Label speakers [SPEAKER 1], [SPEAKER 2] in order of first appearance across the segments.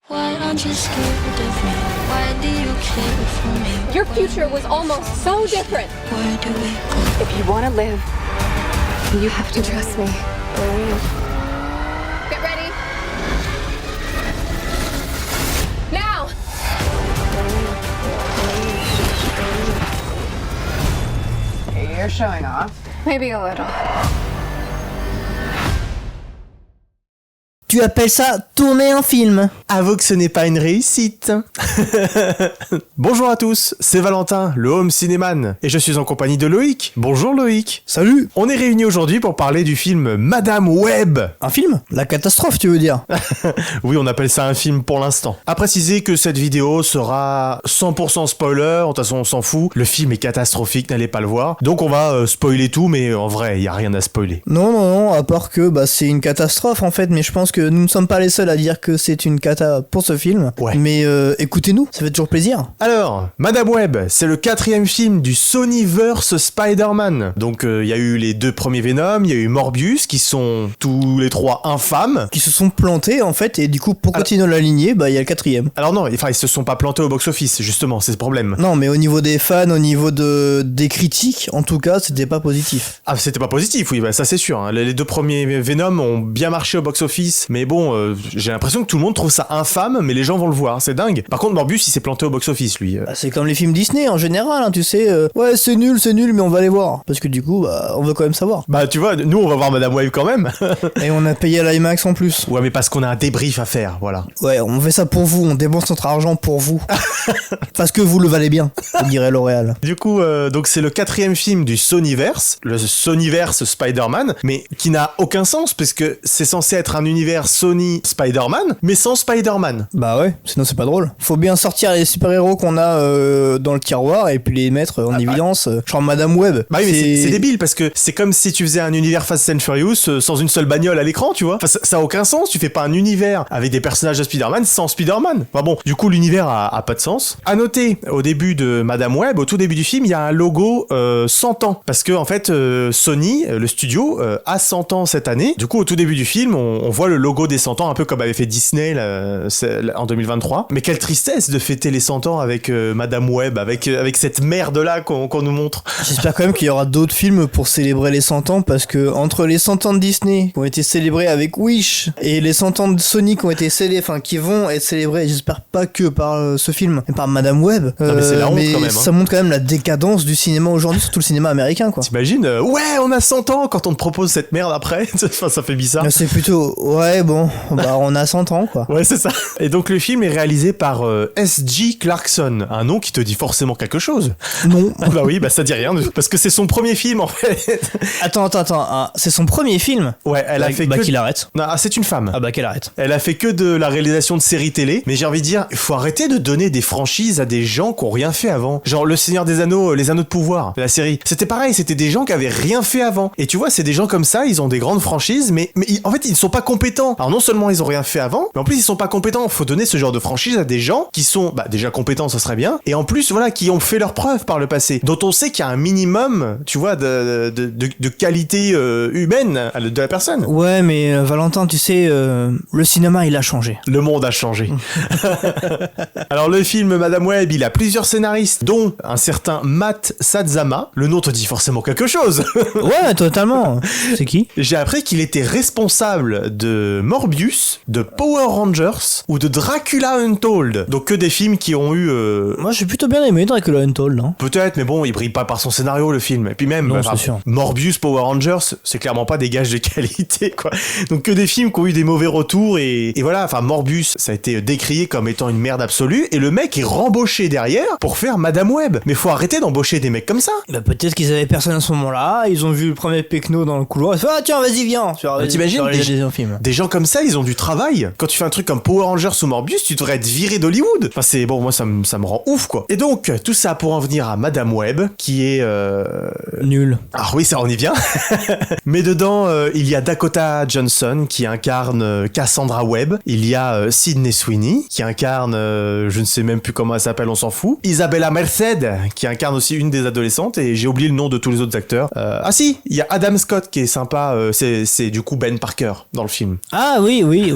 [SPEAKER 1] Why aren't you scared of me? Why do you care for me?
[SPEAKER 2] Your future was almost so different.
[SPEAKER 1] Where do we go?
[SPEAKER 2] If you want to live, you have to trust me. Get ready. Now!
[SPEAKER 3] You're showing off.
[SPEAKER 2] Maybe a little.
[SPEAKER 4] Tu appelles ça tourner un film?
[SPEAKER 5] Avoue que ce n'est pas une réussite. Bonjour à tous, c'est Valentin, le Home Cinéman, et je suis en compagnie de Loïc. Bonjour Loïc.
[SPEAKER 4] Salut.
[SPEAKER 5] On est réunis aujourd'hui pour parler du film Madame Web.
[SPEAKER 4] Un film? La catastrophe, tu veux dire?
[SPEAKER 5] Oui, on appelle ça un film pour l'instant. À préciser que cette vidéo sera 100% spoiler, de toute façon on s'en fout, le film est catastrophique, n'allez pas le voir. Donc on va spoiler tout, mais en vrai, il n'y a rien à spoiler.
[SPEAKER 4] Non, à part que c'est une catastrophe en fait, mais je pense que nous ne sommes pas les seuls à dire que c'est une cata pour ce film.
[SPEAKER 5] Ouais.
[SPEAKER 4] Mais écoutez-nous, ça fait toujours plaisir.
[SPEAKER 5] Alors, Madame Web, c'est le 4e film du Sonyverse Spider-Man. Donc il y a eu les 2 premiers Venom, il y a eu Morbius, qui sont tous les 3 infâmes.
[SPEAKER 4] Qui se sont plantés en fait, et du coup pour continuer la lignée, il y a le 4e.
[SPEAKER 5] Alors non, enfin ils se sont pas plantés au box-office, justement, c'est le problème.
[SPEAKER 4] Non, mais au niveau des fans, au niveau des critiques, en tout cas, c'était pas positif.
[SPEAKER 5] Ah, c'était pas positif, oui, ça c'est sûr. Hein. Les 2 premiers Venom ont bien marché au box-office, mais bon, j'ai l'impression que tout le monde trouve ça infâme, mais les gens vont le voir, c'est dingue. Par contre, Morbius, il s'est planté au box-office, lui.
[SPEAKER 4] C'est comme les films Disney en général, hein, tu sais. Ouais, c'est nul, mais on va les voir. Parce que du coup, on veut quand même savoir.
[SPEAKER 5] Bah, tu vois, nous, on va voir Madame Web quand même.
[SPEAKER 4] Et on a payé à l'IMAX en plus.
[SPEAKER 5] Ouais, mais parce qu'on a un débrief à faire, voilà.
[SPEAKER 4] Ouais, on fait ça pour vous, on dépense notre argent pour vous. Parce que vous le valez bien, dirait L'Oréal.
[SPEAKER 5] Du coup, donc c'est le 4e film du Sonyverse, le Sonyverse Spider-Man, mais qui n'a aucun sens, parce que c'est censé être un univers Sony Spider-Man, mais sans Spider-Man.
[SPEAKER 4] Bah ouais, sinon c'est pas drôle. Faut bien sortir les super-héros qu'on a dans le tiroir et puis les mettre en évidence, genre Madame Web.
[SPEAKER 5] Bah oui, mais c'est débile, parce que c'est comme si tu faisais un univers Fast and Furious sans une seule bagnole à l'écran, tu vois. Enfin, ça a aucun sens, tu fais pas un univers avec des personnages de Spider-Man sans Spider-Man. Enfin bon, du coup, l'univers a pas de sens. À noter, au début de Madame Web, au tout début du film, il y a un logo 100 ans, parce que en fait, Sony, le studio, a 100 ans cette année. Du coup, au tout début du film, on voit le logo des 100 ans, un peu comme avait fait Disney là, en 2023. Mais quelle tristesse de fêter les 100 ans avec Madame Web, avec cette merde-là qu'on nous montre.
[SPEAKER 4] J'espère quand même qu'il y aura d'autres films pour célébrer les 100 ans, parce que entre les 100 ans de Disney qui ont été célébrés avec Wish et les 100 ans de Sony qui ont été qui vont être célébrés, j'espère pas que par ce film, mais par Madame Web.
[SPEAKER 5] Non, mais c'est la honte
[SPEAKER 4] mais
[SPEAKER 5] quand même.
[SPEAKER 4] ça montre quand même la décadence du cinéma aujourd'hui, surtout le cinéma américain, quoi.
[SPEAKER 5] T'imagines, ouais, on a 100 ans quand on te propose cette merde après. Enfin, ça fait bizarre.
[SPEAKER 4] C'est plutôt, ouais, bon, on a 100 ans, quoi.
[SPEAKER 5] Ouais, c'est ça. Et donc le film est réalisé par S.G. Clarkson, un nom qui te dit forcément quelque chose.
[SPEAKER 4] Non.
[SPEAKER 5] Bah oui, ça dit rien, parce que c'est son premier film en fait.
[SPEAKER 4] Attends, c'est son premier film?
[SPEAKER 5] Ouais, elle a fait que...
[SPEAKER 4] qu'il arrête.
[SPEAKER 5] Non, c'est une femme.
[SPEAKER 4] Qu'elle arrête.
[SPEAKER 5] Elle a fait que de la réalisation de séries télé, mais j'ai envie de dire, il faut arrêter de donner des franchises à des gens qui ont rien fait avant. Genre Le Seigneur des Anneaux, les Anneaux de Pouvoir, la série. C'était pareil, c'était des gens qui avaient rien fait avant. Et tu vois, c'est des gens comme ça, ils ont des grandes franchises, mais en fait, ils ne sont pas compétents. Alors non seulement ils ont rien fait avant, mais en plus ils sont pas compétents. Faut donner ce genre de franchise à des gens qui sont déjà compétents, ça serait bien, et en plus voilà, qui ont fait leurs preuves par le passé, dont on sait qu'il y a un minimum, tu vois, de qualité humaine de la personne.
[SPEAKER 4] Ouais, mais Valentin, tu sais, le cinéma il a changé.
[SPEAKER 5] Le monde a changé. Alors le film Madame Web, il a plusieurs scénaristes, dont un certain Matt Sazama. Le nom te dit forcément quelque chose.
[SPEAKER 4] Ouais, totalement. C'est qui?
[SPEAKER 5] J'ai appris qu'il était responsable de Morbius, de Power Rangers ou de Dracula Untold. Donc que des films qui ont eu...
[SPEAKER 4] Moi j'ai plutôt bien aimé Dracula Untold, non?
[SPEAKER 5] Peut-être, mais bon, il brille pas par son scénario, le film. Et puis même,
[SPEAKER 4] non, c'est sûr.
[SPEAKER 5] Morbius, Power Rangers, c'est clairement pas des gages de qualité, quoi. Donc que des films qui ont eu des mauvais retours, et voilà, enfin Morbius, ça a été décrié comme étant une merde absolue, et le mec est rembauché derrière pour faire Madame Web. Mais faut arrêter d'embaucher des mecs comme ça.
[SPEAKER 4] Peut-être qu'ils avaient personne à ce moment-là, ils ont vu le premier Pecno dans le couloir, ils se sont dit, ah tiens, vas-y, viens.
[SPEAKER 5] T'imagines des gens comme ça, ils ont du travail. Quand tu fais un truc comme Power Rangers ou Morbius, tu devrais être viré d'Hollywood. Enfin, c'est bon, moi ça me rend ouf, quoi. Et donc, tout ça pour en venir à Madame Web, qui est
[SPEAKER 4] nul.
[SPEAKER 5] Ah oui, ça on y vient. Mais dedans, il y a Dakota Johnson qui incarne Cassandra Webb. Il y a Sydney Sweeney qui incarne, je ne sais même plus comment elle s'appelle, on s'en fout. Isabella Merced qui incarne aussi une des adolescentes, et j'ai oublié le nom de tous les autres acteurs. Ah si, il y a Adam Scott qui est sympa. C'est du coup Ben Parker dans le film.
[SPEAKER 4] Ah oui, je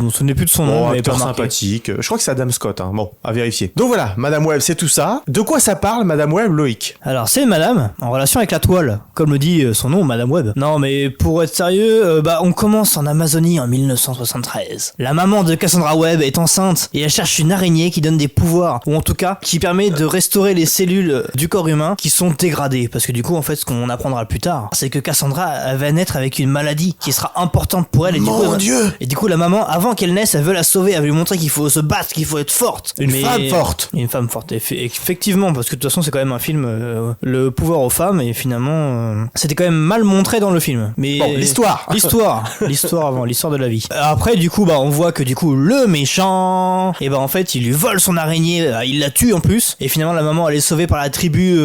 [SPEAKER 4] me souvenais plus de son nom,
[SPEAKER 5] Bon,
[SPEAKER 4] mais
[SPEAKER 5] acteur
[SPEAKER 4] pas marqué.
[SPEAKER 5] sympathique. Je crois que c'est Adam Scott, hein. Bon, à vérifier. Donc voilà, Madame Web, c'est tout ça. De quoi ça parle, Madame Web, Loïc?
[SPEAKER 4] Alors c'est une madame en relation avec la toile, comme le dit son nom, Madame Web. Non mais pour être sérieux, on commence en Amazonie en 1973. La maman de Cassandra Webb est enceinte et elle cherche une araignée qui donne des pouvoirs, ou en tout cas qui permet de restaurer les cellules du corps humain qui sont dégradées. Parce que du coup en fait ce qu'on apprendra plus tard, c'est que Cassandra elle va naître avec une maladie qui sera importante pour elle. Et
[SPEAKER 5] Mon Dieu!
[SPEAKER 4] Et du coup la maman, avant qu'elle naisse, elle veut la sauver, elle veut lui montrer qu'il faut se battre, qu'il faut être forte.
[SPEAKER 5] Une femme forte.
[SPEAKER 4] Une femme forte, effectivement, parce que de toute façon c'est quand même un film, le pouvoir aux femmes, et finalement c'était quand même mal montré dans le film. Mais
[SPEAKER 5] Bon, l'histoire
[SPEAKER 4] l'histoire de la vie. Après du coup on voit que du coup le méchant, et en fait il lui vole son araignée, il la tue en plus, et finalement la maman elle est sauvée par la tribu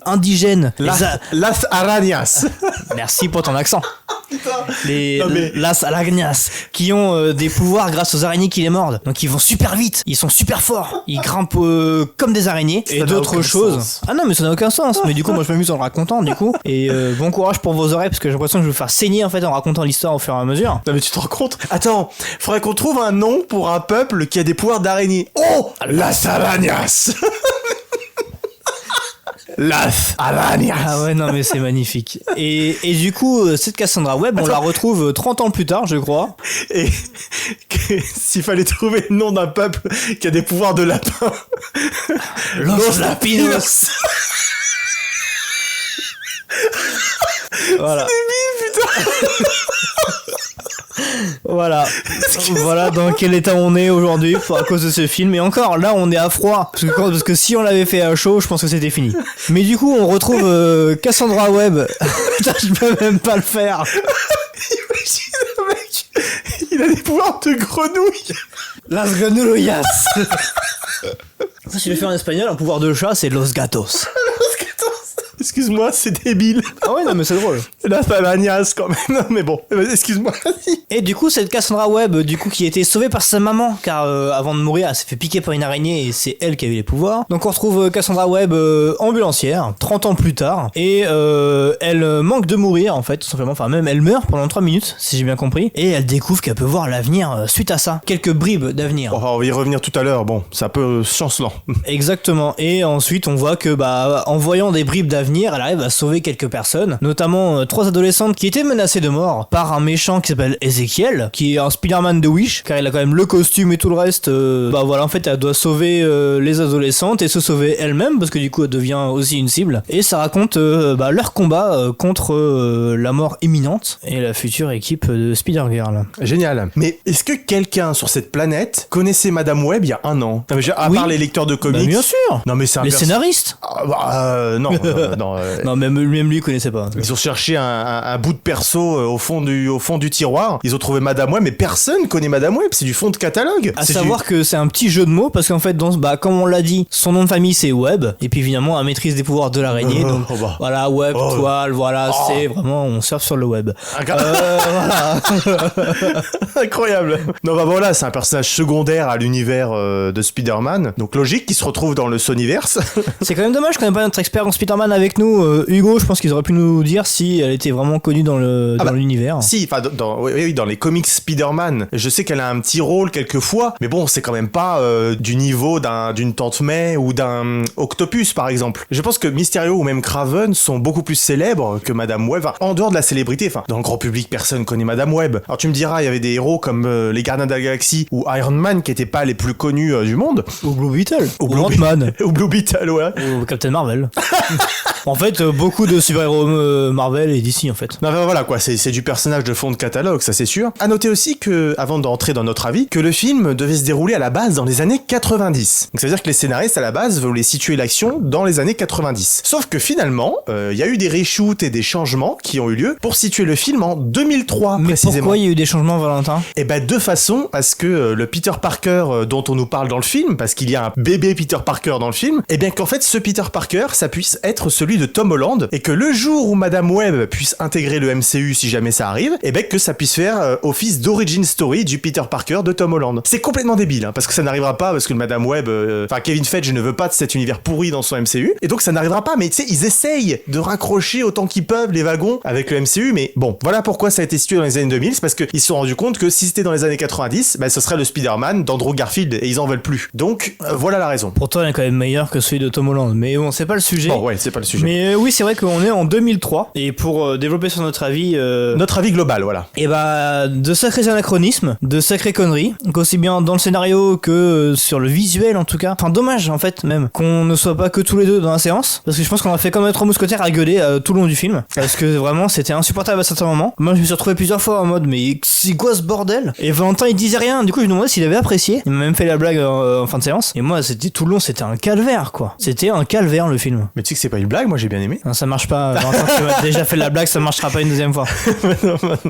[SPEAKER 4] indigène.
[SPEAKER 5] Las Arañas.
[SPEAKER 4] Merci pour ton accent.
[SPEAKER 5] Non, mais-
[SPEAKER 4] Las Arañas qui ont des pouvoirs grâce aux araignées qui les mordent. Donc ils vont super vite, ils sont super forts, ils grimpent comme des araignées et
[SPEAKER 5] n'a
[SPEAKER 4] d'autres
[SPEAKER 5] aucun
[SPEAKER 4] choses.
[SPEAKER 5] sens.
[SPEAKER 4] Ah non mais ça n'a aucun sens. Mais du coup moi je m'amuse en le racontant du coup. Et bon courage pour vos oreilles parce que j'ai l'impression que je vais vous faire saigner en fait en racontant l'histoire au fur et à mesure.
[SPEAKER 5] Non mais tu te rends compte? Attends, faudrait qu'on trouve un nom pour un peuple qui a des pouvoirs d'araignée. Oh! Las Arañas. Las Arañas.
[SPEAKER 4] Ah ouais non mais c'est magnifique. Et du coup cette Cassandra Webb on la retrouve 30 ans plus tard je crois.
[SPEAKER 5] Et s'il fallait trouver le nom d'un peuple qui a des pouvoirs de lapin.
[SPEAKER 4] Los Lapinos. Voilà. Voilà dans quel état on est aujourd'hui à cause de ce film. Et encore là on est à froid parce que si on l'avait fait à chaud je pense que c'était fini. Mais du coup on retrouve Cassandra Webb. Putain je peux même pas le faire.
[SPEAKER 5] Imagine le mec, il a des pouvoirs de grenouille.
[SPEAKER 4] Las Granullas. Ça si je le fais en espagnol un pouvoir de chat c'est Los Gatos.
[SPEAKER 5] Excuse-moi, c'est débile.
[SPEAKER 4] Ah ouais non mais c'est drôle.
[SPEAKER 5] Las Arañas quand même. Non mais bon, excuse-moi. Vas-y.
[SPEAKER 4] Et du coup, cette Cassandra Webb, du coup, qui a été sauvée par sa maman, car avant de mourir, elle s'est fait piquer par une araignée et c'est elle qui a eu les pouvoirs. Donc on retrouve Cassandra Webb ambulancière, 30 ans plus tard, et elle manque de mourir en fait, tout simplement. Enfin même elle meurt pendant 3 minutes, si j'ai bien compris, et elle découvre qu'elle peut voir l'avenir suite à ça. Quelques bribes d'avenir.
[SPEAKER 5] Bon, on va y revenir tout à l'heure. Bon, c'est un peu chancelant.
[SPEAKER 4] Exactement. Et ensuite, on voit que, en voyant des bribes d'avenir, elle arrive à sauver quelques personnes, notamment 3 adolescentes qui étaient menacées de mort par un méchant qui s'appelle Ezekiel, qui est un Spider-Man de Wish, car il a quand même le costume et tout le reste. En fait, elle doit sauver les adolescentes et se sauver elle-même, parce que du coup, elle devient aussi une cible. Et ça raconte leur combat contre la mort imminente et la future équipe de Spider-Girl.
[SPEAKER 5] Génial. Mais est-ce que quelqu'un sur cette planète connaissait Madame Web il y a 1 an? Non, mais à
[SPEAKER 4] Oui.
[SPEAKER 5] part les lecteurs de comics.
[SPEAKER 4] Bien sûr.
[SPEAKER 5] Non mais c'est un
[SPEAKER 4] Les
[SPEAKER 5] perso-
[SPEAKER 4] scénaristes.
[SPEAKER 5] non.
[SPEAKER 4] Non, même lui il connaissait pas.
[SPEAKER 5] Ils ont cherché un bout de perso au fond du tiroir. Ils ont trouvé Madame Web, mais personne connaît Madame Web. C'est du fond de catalogue.
[SPEAKER 4] À
[SPEAKER 5] C'est
[SPEAKER 4] savoir que c'est un petit jeu de mots parce qu'en fait, comme on l'a dit, son nom de famille c'est Webb et puis évidemment elle maîtrise des pouvoirs de l'araignée. Donc voilà, Web, toile, voilà, c'est vraiment on surfe sur le web. Voilà.
[SPEAKER 5] Incroyable. Non bah voilà, c'est un personnage secondaire à l'univers de Spider-Man. Donc logique qu'il se retrouve dans le Sonyverse.
[SPEAKER 4] C'est quand même dommage qu'on n'ait pas notre expert en Spider-Man avec nous, Hugo. Je pense qu'ils auraient pu nous dire si elle était vraiment connue dans l'univers.
[SPEAKER 5] Si, enfin oui, dans les comics Spider-Man, je sais qu'elle a un petit rôle quelquefois, mais bon, c'est quand même pas du niveau d'une Tante May ou d'un Octopus par exemple. Je pense que Mysterio ou même Kraven sont beaucoup plus célèbres que Madame Web. Enfin, en dehors de la célébrité, enfin, dans le grand public, personne connaît Madame Web. Alors tu me diras, il y avait des héros comme les Gardiens de la Galaxie ou Iron Man qui étaient pas les plus connus du monde.
[SPEAKER 4] Ou Blue Beetle. Ou
[SPEAKER 5] Blue
[SPEAKER 4] Ant-Man.
[SPEAKER 5] Ou Blue Beetle, ouais.
[SPEAKER 4] Ou Captain Marvel. En fait, beaucoup de super-héros Marvel et DC en fait.
[SPEAKER 5] Non, enfin, voilà quoi, c'est du personnage de fond de catalogue, ça c'est sûr. À noter aussi que, avant d'entrer dans notre avis, que le film devait se dérouler à la base dans les années 90. Donc ça veut dire que les scénaristes à la base voulaient situer l'action dans les années 90. Sauf que finalement, il y a eu des reshoots et des changements qui ont eu lieu pour situer le film en 2003
[SPEAKER 4] Mais
[SPEAKER 5] précisément.
[SPEAKER 4] pourquoi il y a eu des changements, Valentin?
[SPEAKER 5] Eh ben deux façons, parce que le Peter Parker dont on nous parle dans le film, parce qu'il y a un bébé Peter Parker dans le film, eh bien qu'en fait ce Peter Parker, ça puisse être celui celui de Tom Holland, et que le jour où Madame Web puisse intégrer le MCU si jamais ça arrive, et ben que ça puisse faire office d'origin story du Peter Parker de Tom Holland. C'est complètement débile, hein, parce que ça n'arrivera pas, parce que le Madame Web, Kevin Feige ne veut pas de cet univers pourri dans son MCU, et donc ça n'arrivera pas, mais tu sais, ils essayent de raccrocher autant qu'ils peuvent les wagons avec le MCU, mais bon, voilà pourquoi ça a été situé dans les années 2000, c'est parce qu'ils se sont rendus compte que si c'était dans les années 90, ben ce serait le Spider-Man d'Andrew Garfield, et ils en veulent plus. Donc, voilà la raison.
[SPEAKER 4] Pourtant, il est quand même meilleur que celui de Tom Holland, mais bon, c'est pas le sujet.
[SPEAKER 5] Bon, ouais, c'est pas le sujet.
[SPEAKER 4] Mais oui, c'est vrai qu'on est en 2003, et pour développer sur notre avis...
[SPEAKER 5] Notre avis global, voilà.
[SPEAKER 4] Et bah, de sacrés anachronismes, de sacrées conneries, qu'aussi bien dans le scénario que sur le visuel en tout cas. Enfin, dommage en fait, même, qu'on ne soit pas que tous les deux dans la séance, parce que je pense qu'on a fait comme les trois mousquetaires à gueuler tout le long du film, parce que vraiment c'était insupportable à certains moments. Moi je me suis retrouvé plusieurs fois en mode, mais c'est quoi ce bordel? Et Valentin il disait rien, du coup je me demandais s'il avait apprécié. Il m'a même fait la blague en fin de séance, et moi c'était tout le long, c'était un calvaire quoi. C'était un calvaire le film.
[SPEAKER 5] Mais tu sais que c'est pas une blague, moi j'ai bien aimé.
[SPEAKER 4] Non, ça marche pas, Valentin, tu m'as déjà fait la blague, ça marchera pas une deuxième fois.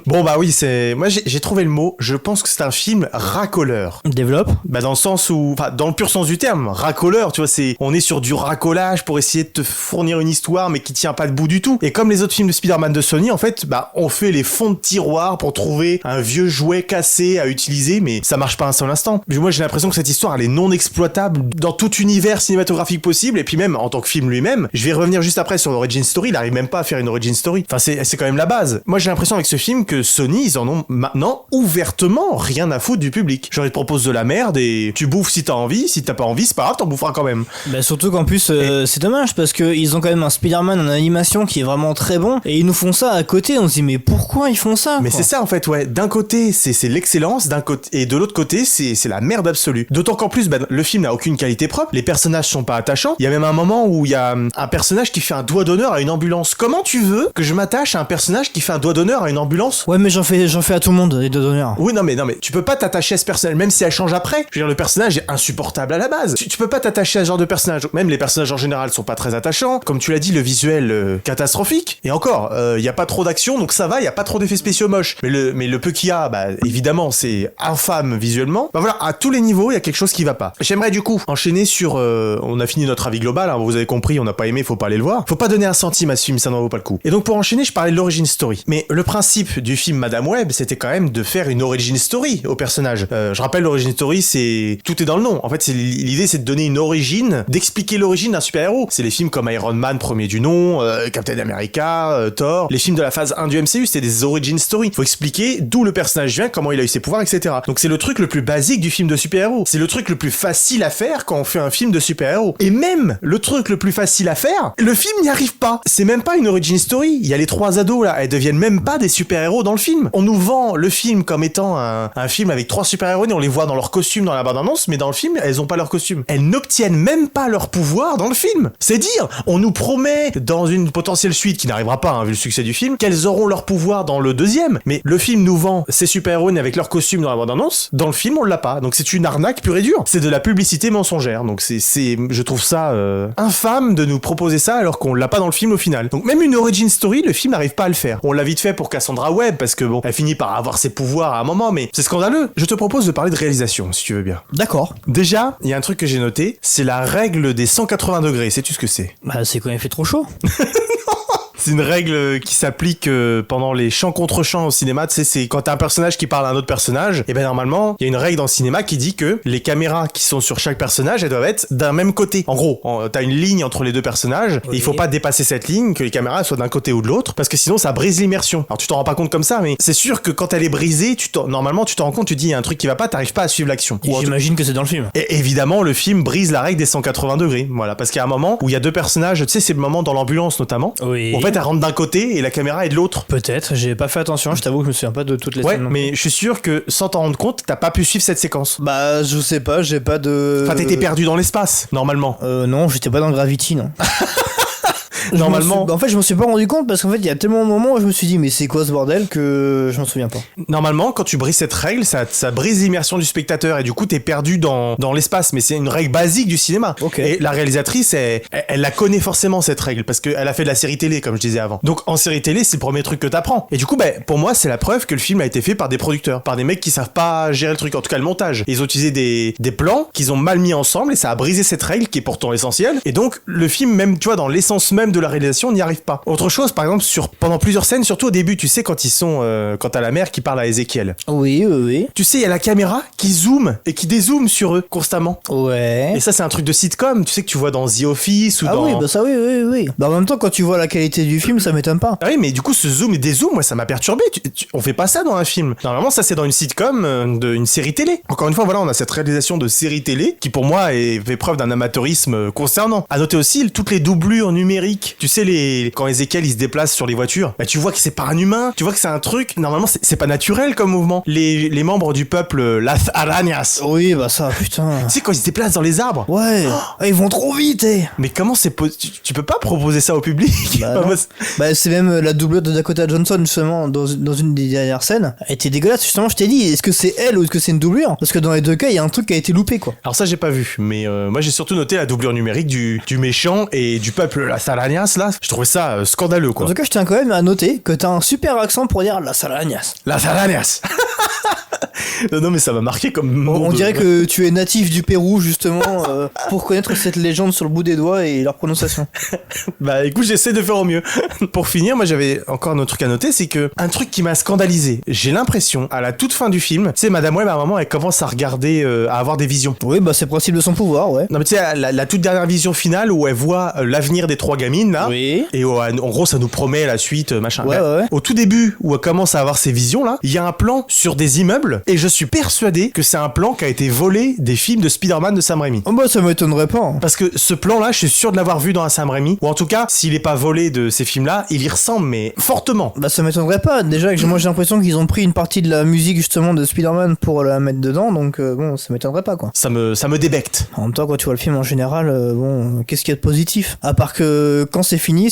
[SPEAKER 5] Bon bah oui, moi j'ai trouvé le mot, je pense que c'est un film racoleur.
[SPEAKER 4] Développe.
[SPEAKER 5] Bah dans le sens où, enfin dans le pur sens du terme, racoleur, tu vois, on est sur du racolage pour essayer de te fournir une histoire mais qui tient pas debout du tout. Et comme les autres films de Spider-Man de Sony, en fait, bah on fait les fonds de tiroir pour trouver un vieux jouet cassé à utiliser, mais ça marche pas un seul instant. Moi j'ai l'impression que cette histoire elle est non exploitable dans tout univers cinématographique possible, et puis même en tant que film lui-même, je vais revenir juste après sur l'origin story, il arrive même pas à faire une origin story. Enfin c'est quand même la base. Moi j'ai l'impression avec ce film que Sony, ils en ont maintenant ouvertement rien à foutre du public. Genre ils te proposent de la merde et tu bouffes si t'as envie, si t'as pas envie c'est pas grave, t'en boufferas quand même.
[SPEAKER 4] Bah surtout qu'en plus c'est dommage parce que ils ont quand même un Spider-Man en animation qui est vraiment très bon, et ils nous font ça à côté, on se dit mais pourquoi ils font ça?
[SPEAKER 5] Mais c'est ça en fait, ouais. D'un côté c'est l'excellence, d'un côté, et de l'autre côté c'est la merde absolue. D'autant qu'en plus le film n'a aucune qualité propre, les personnages sont pas attachants. Il y a même un moment où il y a un personnage qui fait un doigt d'honneur à une ambulance. Comment tu veux que je m'attache à un personnage qui fait un doigt d'honneur à une ambulance?
[SPEAKER 4] Ouais mais j'en fais à tout le monde des doigts d'honneur.
[SPEAKER 5] Oui non mais tu peux pas t'attacher à ce personnage, même si elle change après. Je veux dire, le personnage est insupportable à la base. Tu peux pas t'attacher à ce genre de personnage. Même les personnages en général sont pas très attachants. Comme tu l'as dit, le visuel catastrophique. Et encore, y a pas trop d'action, donc ça va, y a pas trop d'effets spéciaux moches. Mais le peu qu'il y a, bah évidemment, c'est infâme visuellement. Bah voilà, à tous les niveaux, il y a quelque chose qui va pas. J'aimerais du coup enchaîner sur... on a fini notre avis global, hein, vous avez compris, on n'a pas aimé, faut pas aller le voir. Faut pas donner un centime à ce film, ça n'en vaut pas le coup. Et donc pour enchaîner, je parlais de l'origin story. Mais le principe du film Madame Web, c'était quand même de faire une origin story au personnage. Je rappelle, l'origin story, c'est... Tout est dans le nom. En fait, l'idée, c'est de donner une origine, d'expliquer l'origine d'un super-héros. C'est les films comme Iron Man, premier du nom, Captain America, Thor. Les films de la phase 1 du MCU, c'était des origin story. Faut expliquer d'où le personnage vient, comment il a eu ses pouvoirs, etc. Donc c'est le truc le plus basique du film de super-héros. C'est le truc le plus facile à faire quand on fait un film de super-héros. Et même le truc le plus facile à faire, le film n'y arrive pas. C'est même pas une origin story. Il y a les trois ados là, elles deviennent même pas des super-héros dans le film. On nous vend le film comme étant un film avec trois super-héroïnes, on les voit dans leurs costumes dans la bande-annonce, mais dans le film, elles ont pas leurs costumes. Elles n'obtiennent même pas leur pouvoir dans le film. C'est dire, on nous promet dans une potentielle suite qui n'arrivera pas, hein, vu le succès du film, qu'elles auront leur pouvoir dans le deuxième. Mais le film nous vend ces super-héroïnes avec leurs costumes dans la bande-annonce. Dans le film, on l'a pas. Donc c'est une arnaque pure et dure. C'est de la publicité mensongère. Donc je trouve ça infâme de nous proposer ça alors qu'on l'a pas dans le film au final. Donc même une origin story, le film n'arrive pas à le faire. On l'a vite fait pour Cassandra Webb parce que bon, elle finit par avoir ses pouvoirs à un moment, mais c'est scandaleux. Je te propose de parler de réalisation, si tu veux bien.
[SPEAKER 4] D'accord.
[SPEAKER 5] Déjà, il y a un truc que j'ai noté, c'est la règle des 180 degrés. Sais-tu ce que c'est?
[SPEAKER 4] Bah c'est quand il fait trop chaud.
[SPEAKER 5] C'est une règle qui s'applique pendant les chants contre chants au cinéma. Tu sais, c'est quand t'as un personnage qui parle à un autre personnage, et ben normalement, il y a une règle dans le cinéma qui dit que les caméras qui sont sur chaque personnage, elles doivent être d'un même côté. En gros, t'as une ligne entre les deux personnages, et il faut pas dépasser cette ligne, que les caméras soient d'un côté ou de l'autre, parce que sinon ça brise l'immersion. Alors tu t'en rends pas compte comme ça, mais c'est sûr que quand elle est brisée, normalement tu t'en rends compte, tu dis il y a un truc qui va pas, t'arrives pas à suivre l'action.
[SPEAKER 4] J'imagine que c'est dans le film.
[SPEAKER 5] Et évidemment, le film brise la règle des 180 degrés. Voilà, parce qu'il y a un moment où il y a deux personnages, tu sais, c'est le moment dans l'ambulance notamment.
[SPEAKER 4] Oui.
[SPEAKER 5] Où en fait, elle rentre d'un côté et la caméra est de l'autre.
[SPEAKER 4] Peut-être, j'ai pas fait attention, je t'avoue que je me souviens pas de toutes les scènes.
[SPEAKER 5] Ouais, mais je suis sûr que sans t'en rendre compte, t'as pas pu suivre cette séquence.
[SPEAKER 4] Bah, je sais pas, j'ai pas de...
[SPEAKER 5] Enfin, t'étais perdu dans l'espace, normalement.
[SPEAKER 4] Non, j'étais pas dans Gravity, non.
[SPEAKER 5] Normalement.
[SPEAKER 4] En fait, je m'en suis pas rendu compte parce qu'en fait, il y a tellement de moments où je me suis dit, mais c'est quoi ce bordel que je m'en souviens pas.
[SPEAKER 5] Normalement, quand tu brises cette règle, ça brise l'immersion du spectateur et du coup, t'es perdu dans l'espace. Mais c'est une règle basique du cinéma.
[SPEAKER 4] Okay.
[SPEAKER 5] Et la réalisatrice, elle la connaît forcément, cette règle, parce qu'elle a fait de la série télé, comme je disais avant. Donc, en série télé, c'est le premier truc que t'apprends. Et du coup, pour moi, c'est la preuve que le film a été fait par des producteurs, par des mecs qui savent pas gérer le truc, en tout cas le montage. Ils ont utilisé des plans qu'ils ont mal mis ensemble et ça a brisé cette règle qui est pourtant essentielle. Et donc, le film, même, tu vois, dans l'essence même de la réalisation n'y arrive pas. Autre chose, par exemple, pendant plusieurs scènes, surtout au début, tu sais, quand ils sont, quand t'as la mère qui parle à Ézéchiel.
[SPEAKER 4] Oui, oui, oui.
[SPEAKER 5] Tu sais, il y a la caméra qui zoome et qui dézoome sur eux constamment.
[SPEAKER 4] Ouais.
[SPEAKER 5] Et ça, c'est un truc de sitcom, tu sais, que tu vois dans The Office ou
[SPEAKER 4] Ah
[SPEAKER 5] dans...
[SPEAKER 4] oui, bah ça oui, oui, oui. Bah en même temps, quand tu vois la qualité du film, ça m'étonne pas.
[SPEAKER 5] Ah oui, mais du coup, ce zoom et dézoom, moi, ça m'a perturbé. On fait pas ça dans un film. Normalement, ça, c'est dans une sitcom, une série télé. Encore une fois, voilà, on a cette réalisation de série télé qui, pour moi, fait preuve d'un amateurisme concernant. À noter aussi toutes les doublures numériques. Tu sais, quand Ezekiel, il se déplace sur les voitures, bah, tu vois que c'est pas un humain, tu vois que c'est un truc, normalement, c'est pas naturel comme mouvement. Les membres du peuple, Las Arañas.
[SPEAKER 4] Oui, bah ça, putain.
[SPEAKER 5] Tu sais, quand ils se déplacent dans les arbres.
[SPEAKER 4] Ouais. Ah, ils vont trop vite, eh.
[SPEAKER 5] Mais comment c'est tu peux pas proposer ça au public?
[SPEAKER 4] Bah, non. Bah c'est même la doublure de Dakota Johnson justement dans une des dernières scènes. Elle était dégueulasse justement. Je t'ai dit, est-ce que c'est elle ou est-ce que c'est une doublure? Parce que dans les deux cas, il y a un truc qui a été loupé quoi.
[SPEAKER 5] Alors ça j'ai pas vu, mais moi j'ai surtout noté la doublure numérique du méchant et du peuple Las Arañas là. Je trouvais ça scandaleux quoi.
[SPEAKER 4] En tout cas, je tiens quand même à noter que t'as un super accent pour dire Las Arañas.
[SPEAKER 5] Las Arañas. Non mais ça m'a marqué comme
[SPEAKER 4] on dirait que tu es natif du Pérou justement pour connaître cette légende sur le bout des doigts et leur prononciation.
[SPEAKER 5] Bah écoute, j'essaie de faire au mieux. Pour finir, moi j'avais encore un autre truc à noter, c'est que un truc qui m'a scandalisé, j'ai l'impression à la toute fin du film, c'est Madame Web à un moment elle commence à regarder, à avoir des visions.
[SPEAKER 4] Oui bah c'est le principe de son pouvoir, ouais.
[SPEAKER 5] Non mais tu sais la toute dernière vision finale où elle voit l'avenir des trois gamines là.
[SPEAKER 4] Oui.
[SPEAKER 5] Et en gros ça nous promet la suite machin.
[SPEAKER 4] Ouais,
[SPEAKER 5] bah,
[SPEAKER 4] ouais.
[SPEAKER 5] Au tout début où elle commence à avoir ces visions là, il y a un plan sur des immeubles et je suis persuadé que c'est un plan qui a été volé des films de Spider-Man de Sam Raimi.
[SPEAKER 4] Oh bah ça m'étonnerait pas. Hein.
[SPEAKER 5] Parce que ce plan-là, je suis sûr de l'avoir vu dans un Sam Raimi, ou en tout cas, s'il est pas volé de ces films-là, il y ressemble, mais fortement.
[SPEAKER 4] Bah ça m'étonnerait pas. Déjà que moi j'ai l'impression qu'ils ont pris une partie de la musique justement de Spider-Man pour la mettre dedans, donc bon, ça m'étonnerait pas quoi.
[SPEAKER 5] Ça me débecte.
[SPEAKER 4] En même temps, quand tu vois le film en général, bon, qu'est-ce qu'il y a de positif? À part que quand c'est fini,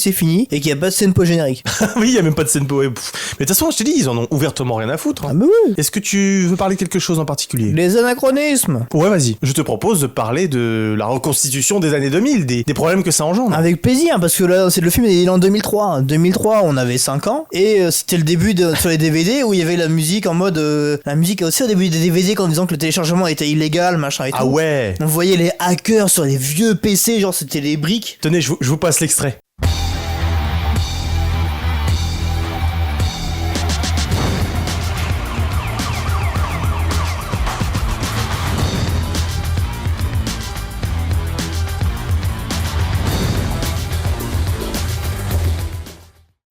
[SPEAKER 4] et qu'il y a pas de scène post-générique.
[SPEAKER 5] Oui, il y a même pas de scène Mais de toute façon, je t'ai dit, ils en ont ouvertement rien à foutre.
[SPEAKER 4] Ah bah oui.
[SPEAKER 5] Est-ce que tu veux parler de quelque chose en particulier?
[SPEAKER 4] Les anachronismes.
[SPEAKER 5] Ouais, vas-y. Je te propose de parler de la reconstitution des années 2000, des problèmes que ça engendre.
[SPEAKER 4] Avec plaisir, parce que là, c'est le film il est en 2003. En 2003, on avait 5 ans, et c'était le début sur les DVD où il y avait la musique en mode... la musique aussi au début des DVD en disant que le téléchargement était illégal, machin et tout.
[SPEAKER 5] Ah ouais.
[SPEAKER 4] On voyait les hackers sur les vieux PC, genre c'était les briques.
[SPEAKER 5] Tenez, je vous passe l'extrait.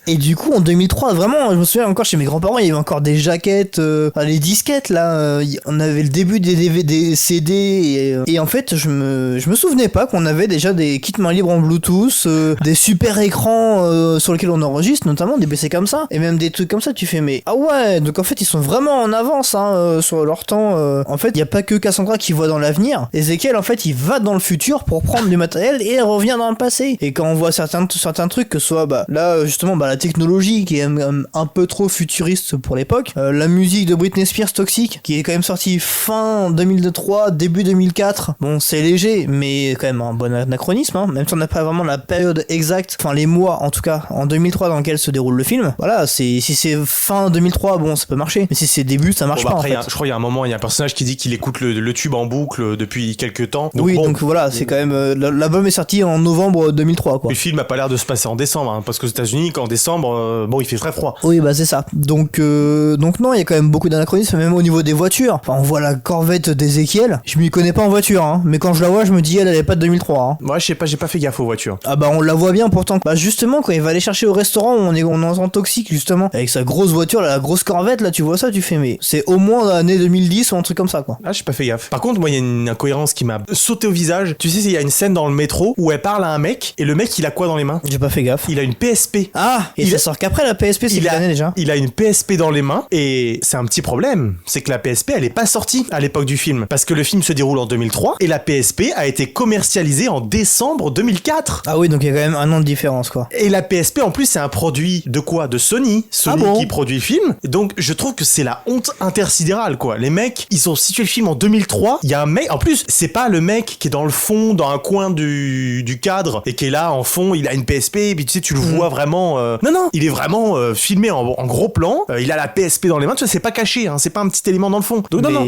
[SPEAKER 4] Et du coup, en 2003, vraiment, je me souviens encore chez mes grands-parents, il y avait encore des jaquettes, les disquettes là, on avait le début des DVD, CD, et en fait, je me souvenais pas qu'on avait déjà des kits main libre en Bluetooth, des super écrans sur lesquels on enregistre, notamment des PC comme ça, et même des trucs comme ça, tu fais, mais ah ouais, donc en fait, ils sont vraiment en avance sur leur temps. En fait, il y a pas que Cassandra qui voit dans l'avenir. Ezekiel, en fait, il va dans le futur pour prendre du matériel et revient dans le passé. Et quand on voit certains trucs, que ce soit, bah, là, justement, bah, la technologie qui est un peu trop futuriste pour l'époque, la musique de Britney Spears Toxic qui est quand même sortie fin 2003 début 2004, bon c'est léger mais quand même un bon anachronisme hein. Même si on n'a pas vraiment la période exacte, enfin les mois en tout cas en 2003 dans lequel se déroule le film, voilà, si c'est fin 2003 bon ça peut marcher, mais si c'est début ça marche
[SPEAKER 5] bon, bah,
[SPEAKER 4] pas
[SPEAKER 5] après,
[SPEAKER 4] en fait.
[SPEAKER 5] je crois qu'il y a un moment il y a un personnage qui dit qu'il écoute le tube en boucle depuis quelques temps, donc
[SPEAKER 4] oui
[SPEAKER 5] bon,
[SPEAKER 4] donc voilà, c'est quand même l'album est sorti en novembre 2003 quoi.
[SPEAKER 5] Le film a pas l'air de se passer en décembre hein, parce qu'aux États-Unis qu'en décembre bon il fait très froid.
[SPEAKER 4] Oui bah c'est ça. Donc non, il y a quand même beaucoup d'anachronismes même au niveau des voitures. Enfin on voit la Corvette d'Ezekiel, je m'y connais pas en voiture hein, mais quand je la vois je me dis elle est pas de 2003 hein.
[SPEAKER 5] Ouais je sais pas, j'ai pas fait gaffe aux voitures.
[SPEAKER 4] Ah bah on la voit bien pourtant. Bah justement quand il va aller chercher au restaurant on entend Toxique justement avec sa grosse voiture, la grosse Corvette là, tu vois ça, tu fais mais c'est au moins l'année 2010 ou un truc comme ça quoi.
[SPEAKER 5] Ah j'ai pas fait gaffe. Par contre moi il y a une incohérence qui m'a sauté au visage. Tu sais il y a une scène dans le métro où elle parle à un mec et le mec il a quoi dans les mains?
[SPEAKER 4] J'ai pas fait gaffe.
[SPEAKER 5] Il a une PSP.
[SPEAKER 4] Ah et ça sort qu'après la PSP, c'est l'année déjà.
[SPEAKER 5] Il a une PSP dans les mains et c'est un petit problème, c'est que la PSP elle est pas sortie à l'époque du film parce que le film se déroule en 2003 et la PSP a été commercialisée en décembre 2004.
[SPEAKER 4] Ah oui donc il y a quand même un an de différence quoi.
[SPEAKER 5] Et la PSP en plus c'est un produit de quoi? De Sony qui produit le film, donc je trouve que c'est la honte intersidérale quoi. Les mecs ils ont situé le film en 2003, il y a un mec, en plus c'est pas le mec qui est dans le fond dans un coin du cadre et qui est là en fond, il a une PSP et puis tu sais tu le vois vraiment non Non, il est vraiment filmé en gros plan. Il a la PSP dans les mains, tu vois, c'est pas caché, hein, c'est pas un petit élément dans le fond. Donc non,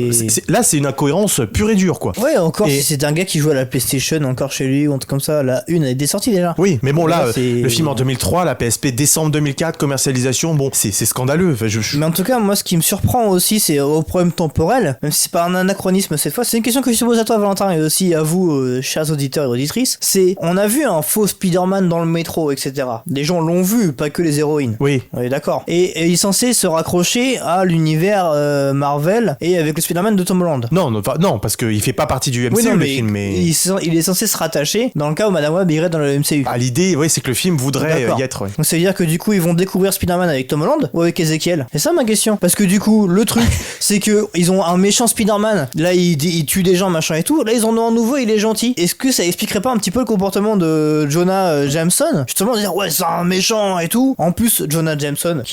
[SPEAKER 5] là c'est une incohérence pure et dure, quoi.
[SPEAKER 4] Ouais, encore si c'était un gars qui jouait à la PlayStation encore chez lui ou un truc comme ça, la une elle est sortie déjà.
[SPEAKER 5] Oui, mais bon là,
[SPEAKER 4] c'est...
[SPEAKER 5] le film en 2003, la PSP décembre 2004, commercialisation, bon, c'est scandaleux. Enfin,
[SPEAKER 4] Mais en tout cas, moi ce qui me surprend aussi, c'est au problème temporel, même si c'est pas un anachronisme cette fois, c'est une question que je te pose à toi Valentin et aussi à vous, chers auditeurs et auditrices, c'est, on a vu un faux Spider-Man dans le métro, etc. Des gens l'ont vu, pas que les héroïnes.
[SPEAKER 5] Oui.
[SPEAKER 4] On est d'accord. Et il est censé se raccrocher à l'univers Marvel et avec le Spider-Man de Tom Holland.
[SPEAKER 5] Non, parce qu'il fait pas partie du MCU,
[SPEAKER 4] Oui, non,
[SPEAKER 5] le film, mais...
[SPEAKER 4] Il est censé se rattacher dans le cas où Madame Web irait dans le MCU.
[SPEAKER 5] Ah, l'idée, oui, c'est que le film voudrait y être, ouais.
[SPEAKER 4] Donc ça veut dire que du coup ils vont découvrir Spider-Man avec Tom Holland ou avec Ezekiel. C'est ça ma question. Parce que du coup le truc c'est que ils ont un méchant Spider-Man. Là il tue des gens machin et tout. Là ils en ont un nouveau, il est gentil. Est-ce que ça expliquerait pas un petit peu le comportement de Jonah Jameson, justement de dire ouais c'est un méchant et tout. En plus Jonah Jameson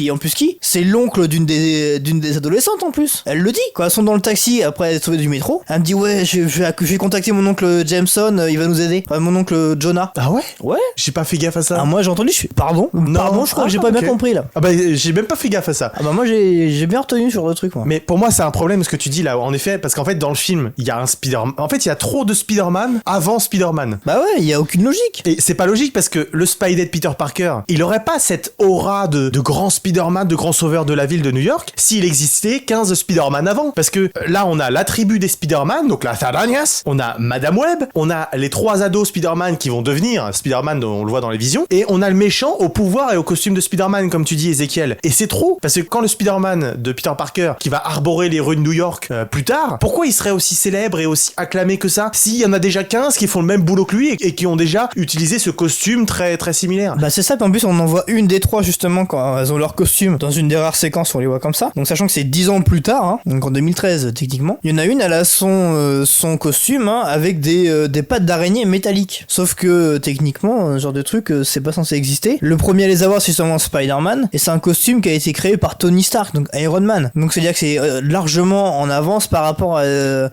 [SPEAKER 4] c'est l'oncle d'une des adolescentes en plus. Elle le dit quand elles sont dans le taxi après être sauvées du métro. Elle me dit ouais je vais contacter mon oncle Jameson, il va nous aider. Enfin, mon oncle Jonah.
[SPEAKER 5] Ah ouais?
[SPEAKER 4] Ouais.
[SPEAKER 5] J'ai pas fait gaffe à ça.
[SPEAKER 4] Ah moi j'ai entendu, pardon, je crois que j'ai pas bien compris là.
[SPEAKER 5] Ah bah j'ai même pas fait gaffe à ça.
[SPEAKER 4] Ah bah moi j'ai bien retenu sur le truc moi.
[SPEAKER 5] Mais pour moi c'est un problème ce que tu dis là, en effet, parce qu'en fait dans le film il y a un Spider-Man. En fait il y a trop de Spider-Man avant Spider-Man.
[SPEAKER 4] Bah ouais, il y a aucune logique.
[SPEAKER 5] Et c'est pas logique parce que le Spidey de Peter Parker, il aurait pas cette aura de grand Spider-Man, de grand sauveur de la ville de New York s'il existait 15 Spider-Man avant. Parce que là on a la tribu des Spider-Man, donc la Thadanias, on a Madame Web, on a les 3 ados Spider-Man qui vont devenir Spider-Man, on le voit dans les visions, et on a le méchant au pouvoir et au costume de Spider-Man comme tu dis Ezekiel. Et c'est trop, parce que quand le Spider-Man de Peter Parker qui va arborer les rues de New York plus tard, pourquoi il serait aussi célèbre et aussi acclamé que ça s'il y en a déjà 15 qui font le même boulot que lui et qui ont déjà utilisé ce costume très très similaire?
[SPEAKER 4] Bah c'est ça, puis en plus on en voit une des 3 justement quand elles ont leur costume dans une des rares séquences où on les voit comme ça. Donc sachant que c'est 10 ans plus tard, hein, donc en 2013 techniquement, il y en a une, elle a son costume hein, avec des pattes d'araignée métalliques. Sauf que techniquement, ce genre de truc c'est pas censé exister. Le premier à les avoir c'est justement Spider-Man et c'est un costume qui a été créé par Tony Stark, donc Iron Man. Donc c'est à dire que c'est largement en avance par rapport à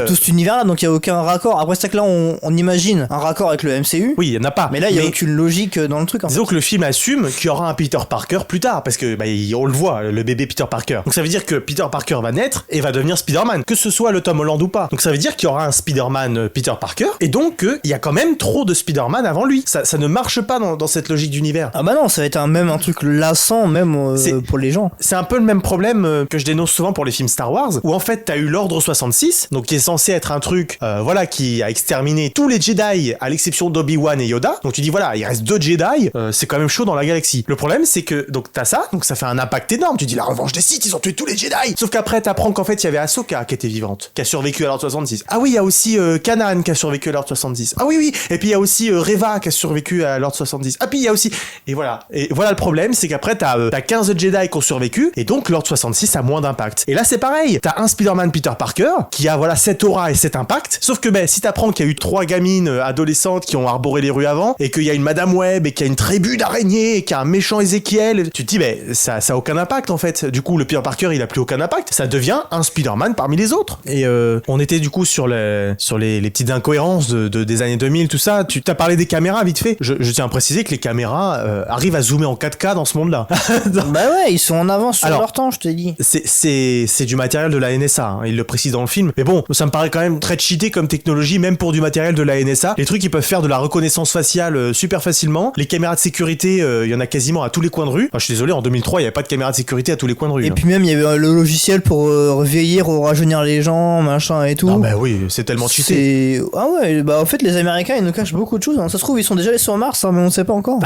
[SPEAKER 4] tout cet univers là, donc il y a aucun raccord. Après c'est que là on imagine un raccord avec le MCU.
[SPEAKER 5] Oui, il y en a pas.
[SPEAKER 4] Mais là il y a aucune logique dans le truc.
[SPEAKER 5] Disons que le film assume qu'il y aura un Peter Parker plus tard parce que on le voit, le bébé Peter Parker. Donc ça veut dire que Peter Parker va naître et va devenir Spider-Man, que ce soit le Tom Holland ou pas. Donc ça veut dire qu'il y aura un Spider-Man Peter Parker et donc il y a quand même trop de Spider-Man avant lui. Ça ne marche pas dans cette logique d'univers.
[SPEAKER 4] Ah bah non, ça va être un truc lassant même pour les gens.
[SPEAKER 5] C'est un peu le même problème que je dénonce souvent pour les films Star Wars, où en fait t'as eu l'Ordre 66, donc qui est censé être un truc qui a exterminé tous les Jedi à l'exception d'Obi-Wan et Yoda. Donc tu dis voilà, il reste 2 Jedi, c'est quand même chaud dans la galaxie. Le problème c'est que donc t'as ça, donc ça fait un impact énorme. Tu dis la revanche des Sith, ils ont tué tous les Jedi. Sauf qu'après t'apprends qu'en fait il y avait Ahsoka qui était vivante, qui a survécu à l'Ordre 66. Ah oui, il y a aussi Kanan qui a survécu à l'Ordre 70. Ah oui, et puis il y a aussi Reva qui a survécu à l'Ordre 70. Ah puis il y a aussi... Et voilà le problème, c'est qu'après t'as 15 Jedi qui ont survécu, et donc l'Ordre 66 a moins d'impact. Et là c'est pareil, t'as un Spider-Man Peter Parker qui a cette aura et cet impact, sauf que si t'apprends qu'il y a eu 3 gamines adolescentes qui ont arboré les rues avant, et qu'il y a une Madame Web, et qu'il y a une tribu d'araignées, et qu'il y a un méchant Ezekiel, tu te dis ça a aucun impact en fait. Du coup le Peter Parker il a plus aucun impact, ça devient un Spider-Man parmi les autres. Et on était du coup sur les petites incohérences des années 2000, tout ça. Tu t'as parlé des caméras vite fait. Je tiens à préciser que les caméras arrivent à zoomer en 4K dans ce monde-là.
[SPEAKER 4] Bah ouais, ils sont en avance sur leur temps, je te dis.
[SPEAKER 5] C'est du matériel de la NSA, hein, il le précise dans le film. Mais bon, ça me paraît quand même très cheaté comme technologie, même pour du matériel de la NSA. Les trucs, ils peuvent faire de la reconnaissance faciale super facilement. Les caméras de sécurité, il y en a quasiment à tous les coins de rue. Enfin, je suis désolé, en 2003, il n'y avait pas de caméras de sécurité à tous les coins de rue.
[SPEAKER 4] Et puis même, il y avait le logiciel pour vieillir ou rajeunir les gens, machin et tout.
[SPEAKER 5] Ah bah oui, c'est tellement cheaté.
[SPEAKER 4] Ah ouais, bah en fait, les Américains, ils nous cachent beaucoup de choses. Hein. Ça se trouve, ils sont déjà allés sur Mars, hein, mais on ne sait pas encore.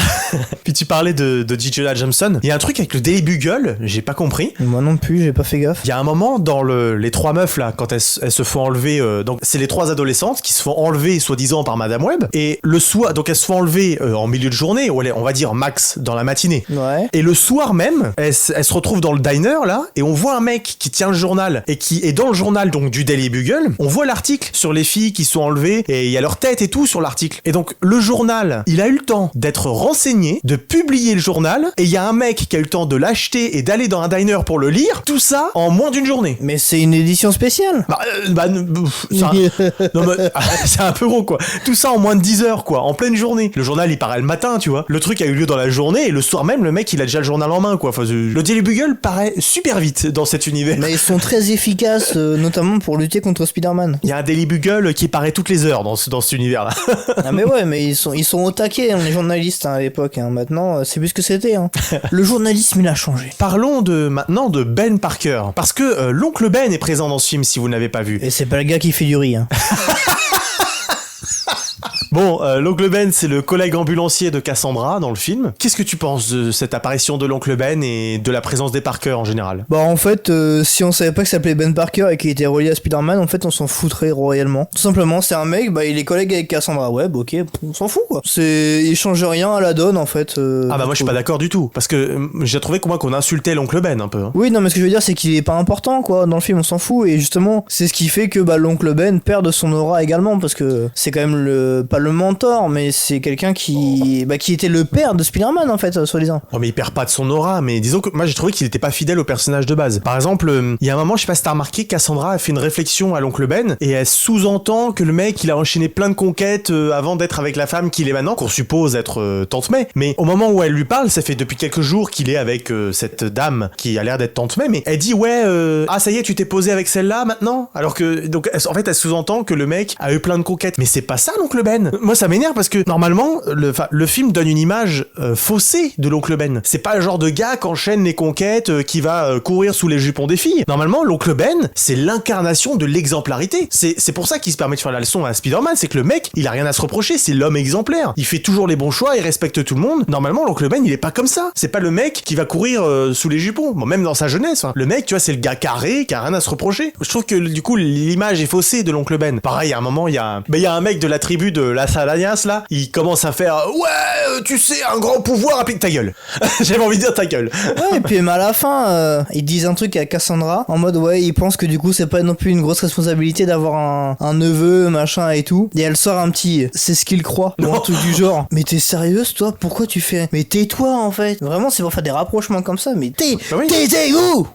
[SPEAKER 5] Puis tu parlais de J. Jonah Jameson. Il y a un truc avec le Daily Bugle, j'ai pas compris.
[SPEAKER 4] Moi non plus, j'ai pas fait gaffe.
[SPEAKER 5] Il y a un moment dans les 3 meufs là, quand elles se font enlever, donc c'est les 3 adolescentes qui se font enlever soi-disant par Madame Web, et le soir, donc elles se font enlever en milieu de journée, ou on va dire max dans la matinée.
[SPEAKER 4] Ouais.
[SPEAKER 5] Et le soir même, elles se retrouvent dans le diner là, et on voit un mec qui tient le journal, et qui est dans le journal donc du Daily Bugle. On voit l'article sur les filles qui sont enlevées, et il y a leur tête et tout sur l'article. Et donc le journal, il a eu le temps d'être renseigné, de publier le journal, et il y a un mec qui a eu le temps de l'acheter et d'aller dans un diner pour le lire, tout ça en moins d'une journée.
[SPEAKER 4] Mais c'est une édition spéciale.
[SPEAKER 5] C'est un peu gros quoi. Tout ça en moins de 10 heures quoi, en pleine journée. Le journal il paraît le matin, tu vois. Le truc a eu lieu dans la journée et le soir même, le mec, il a déjà le journal en main, quoi. Enfin, le Daily Bugle paraît super vite dans cet univers.
[SPEAKER 4] Mais ils sont très efficaces, notamment pour lutter contre Spider-Man.
[SPEAKER 5] Il y a un Daily Bugle qui paraît toutes les heures dans cet univers-là.
[SPEAKER 4] Ah mais ouais, mais ils sont au taquet, hein, les journalistes à l'époque. Maintenant, c'est plus ce que c'était. Le journalisme, il a changé.
[SPEAKER 5] Parlons maintenant de Ben Parker. Parce que l'oncle Ben est présent dans ce film, si vous ne l'avez pas vu.
[SPEAKER 4] Et c'est pas le gars qui fait du riz.
[SPEAKER 5] Bon, l'oncle Ben, c'est le collègue ambulancier de Cassandra dans le film. Qu'est-ce que tu penses de cette apparition de l'oncle Ben et de la présence des Parker en général?
[SPEAKER 4] Bah en fait, si on savait pas qu'il s'appelait Ben Parker et qu'il était relié à Spider-Man, en fait on s'en foutrait royalement. Tout simplement, c'est un mec, bah il est collègue avec Cassandra Webb, ok, on s'en fout quoi. Il change rien à la donne en fait.
[SPEAKER 5] Ah bah moi je suis pas d'accord du tout, parce que j'ai trouvé qu'on insultait l'oncle Ben un peu.
[SPEAKER 4] Oui, non mais ce que je veux dire c'est qu'il est pas important quoi, dans le film on s'en fout, et justement c'est ce qui fait que bah l'oncle Ben perd de son aura également, parce que c'est quand même pas le mentor, mais c'est quelqu'un qui était le père de Spider-Man en fait, soi-disant.
[SPEAKER 5] Oh mais il perd pas de son aura, mais disons que moi j'ai trouvé qu'il était pas fidèle au personnage de base. Par exemple, il y a un moment, je sais pas si t'as remarqué, Cassandra a fait une réflexion à l'oncle Ben, et elle sous-entend que le mec il a enchaîné plein de conquêtes avant d'être avec la femme qu'il est maintenant, qu'on suppose être Tante May. Mais au moment où elle lui parle, ça fait depuis quelques jours qu'il est avec cette dame qui a l'air d'être Tante May, mais elle dit ouais, ah ça y est, tu t'es posé avec celle-là maintenant? Alors que, donc en fait elle sous-entend que le mec a eu plein de conquêtes. Mais c'est pas ça l'oncle Ben. Moi ça m'énerve parce que normalement le film donne une image faussée de l'oncle Ben. C'est pas le genre de gars qui enchaîne les conquêtes, qui va courir sous les jupons des filles. Normalement l'oncle Ben c'est l'incarnation de l'exemplarité. C'est pour ça qu'il se permet de faire la leçon à Spider-Man, c'est que le mec il a rien à se reprocher, c'est l'homme exemplaire. Il fait toujours les bons choix, il respecte tout le monde. Normalement l'oncle Ben il est pas comme ça. C'est pas le mec qui va courir sous les jupons. Bon, même dans sa jeunesse, le mec tu vois c'est le gars carré qui a rien à se reprocher. Je trouve que du coup l'image est faussée de l'oncle Ben. Pareil, à un moment il y a un mec de la tribu de la Salanias là, il commence à faire ouais, tu sais, un grand pouvoir, applique ta gueule. J'avais envie de dire ta gueule.
[SPEAKER 4] Ouais, et puis à la fin, ils disent un truc à Cassandra en mode ouais, ils pensent que du coup c'est pas non plus une grosse responsabilité d'avoir un neveu, machin et tout. Et elle sort un petit c'est ce qu'il croit, ou un truc du genre. Mais t'es sérieuse toi? Pourquoi tu fais? Mais tais-toi en fait. Vraiment, c'est pour faire des rapprochements comme ça, mais taisez-vous.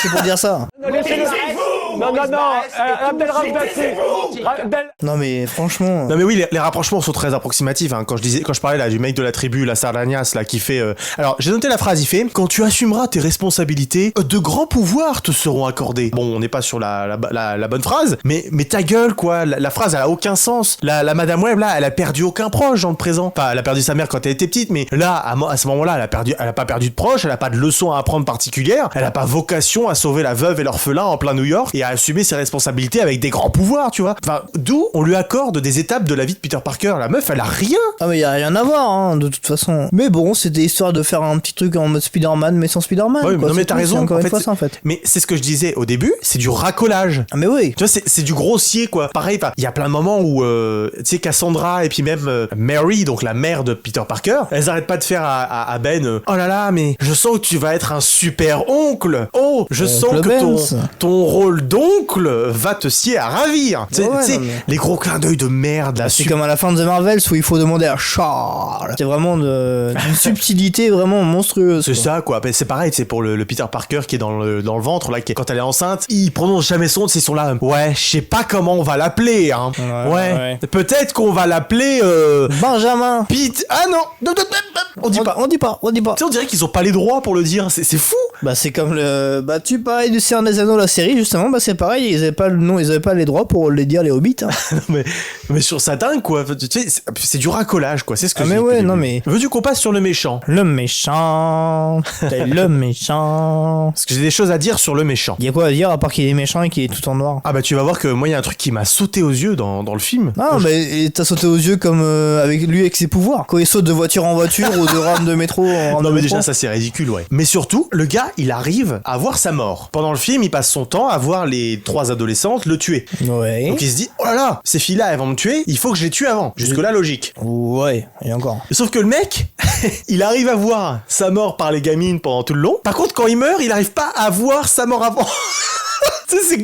[SPEAKER 4] C'est pour dire ça. Non mais franchement.
[SPEAKER 5] Non mais oui, les rapprochements sont très approximatifs. Quand je parlais là du mec de la tribu, la Sardanias là, qui fait. Alors j'ai noté la phrase, il fait quand tu assumeras tes responsabilités, de grands pouvoirs te seront accordés. Bon, on n'est pas sur la bonne phrase, mais ta gueule quoi. La phrase elle a aucun sens. La Madame Webb là, elle a perdu aucun proche dans le présent. Enfin, elle a perdu sa mère quand elle était petite, mais là à ce moment-là, elle a pas perdu de proche, elle a pas de leçon à apprendre particulière, elle a pas vocation à sauver la veuve et l'orphelin en plein New York et à assumer ses responsabilités avec des grands pouvoirs, tu vois. Enfin, d'où on lui accorde des étapes de la vie de Peter Parker. La meuf, elle a rien.
[SPEAKER 4] Ah mais y a rien à voir, de toute façon. Mais bon, c'était histoire de faire un petit truc en mode Spider-Man, mais sans Spider-Man.
[SPEAKER 5] Ouais,
[SPEAKER 4] quoi.
[SPEAKER 5] non mais t'as raison.
[SPEAKER 4] Encore une fois, ça en fait.
[SPEAKER 5] Mais c'est ce que je disais au début, c'est du racolage.
[SPEAKER 4] Ah mais oui.
[SPEAKER 5] Tu vois, c'est du grossier quoi. Pareil, il y a plein de moments où tu sais Cassandra et puis même Mary, donc la mère de Peter Parker, elles arrêtent pas de faire à Ben oh là là, mais je sens que tu vas être un super oncle. Oh, je sens que ton rôle d'oncle va te scier à ravir. Tu sais, les gros clins d'œil de merde là.
[SPEAKER 4] C'est comme à la fin de The Marvels où il faut demander à Charles. C'est vraiment d'une subtilité vraiment monstrueuse.
[SPEAKER 5] C'est ça quoi. C'est pareil, c'est pour le Peter Parker qui est dans le ventre là, quand elle est enceinte, il prononce jamais son, c'est son là. Ouais, je sais pas comment on va l'appeler. Hein. Ouais. Peut-être qu'on va l'appeler
[SPEAKER 4] Benjamin.
[SPEAKER 5] Pete. Ah non. On dit pas. Tu sais, on dirait qu'ils ont pas les droits pour le dire. C'est fou.
[SPEAKER 4] Bah c'est comme tu parlais du Seigneur des Anneaux, la série justement, c'est pareil, ils avaient pas le nom, ils avaient pas les droits pour les dire les hobbits. Hein.
[SPEAKER 5] mais sur ça dingue quoi, tu sais, c'est du racolage quoi, c'est ce que je dis.
[SPEAKER 4] Mais ouais, non mais.
[SPEAKER 5] Veux-tu qu'on passe sur le méchant?
[SPEAKER 4] Le méchant. Le méchant.
[SPEAKER 5] Parce que j'ai des choses à dire sur le méchant.
[SPEAKER 4] Il y a quoi à dire à part qu'il est méchant et qu'il est tout en noir?
[SPEAKER 5] Ah bah tu vas voir que moi il y a un truc qui m'a sauté aux yeux dans le film.
[SPEAKER 4] Ah mais t'as sauté aux yeux comme avec lui avec ses pouvoirs. Quand il saute de voiture en voiture ou de rame de métro en rame
[SPEAKER 5] non
[SPEAKER 4] de
[SPEAKER 5] mais
[SPEAKER 4] métro.
[SPEAKER 5] déjà ça c'est ridicule ouais. Mais surtout, le gars il arrive à voir sa mort. Pendant le film il passe son temps à voir les 3 adolescentes le tuer.
[SPEAKER 4] Ouais.
[SPEAKER 5] Donc il se dit oh là là, ces filles là elles vont me tuer, il faut que je les tue avant. Jusque là logique.
[SPEAKER 4] Ouais, et encore.
[SPEAKER 5] Sauf que le mec il arrive à voir sa mort par les gamines pendant tout le long. Par contre quand il meurt il arrive pas à voir sa mort avant.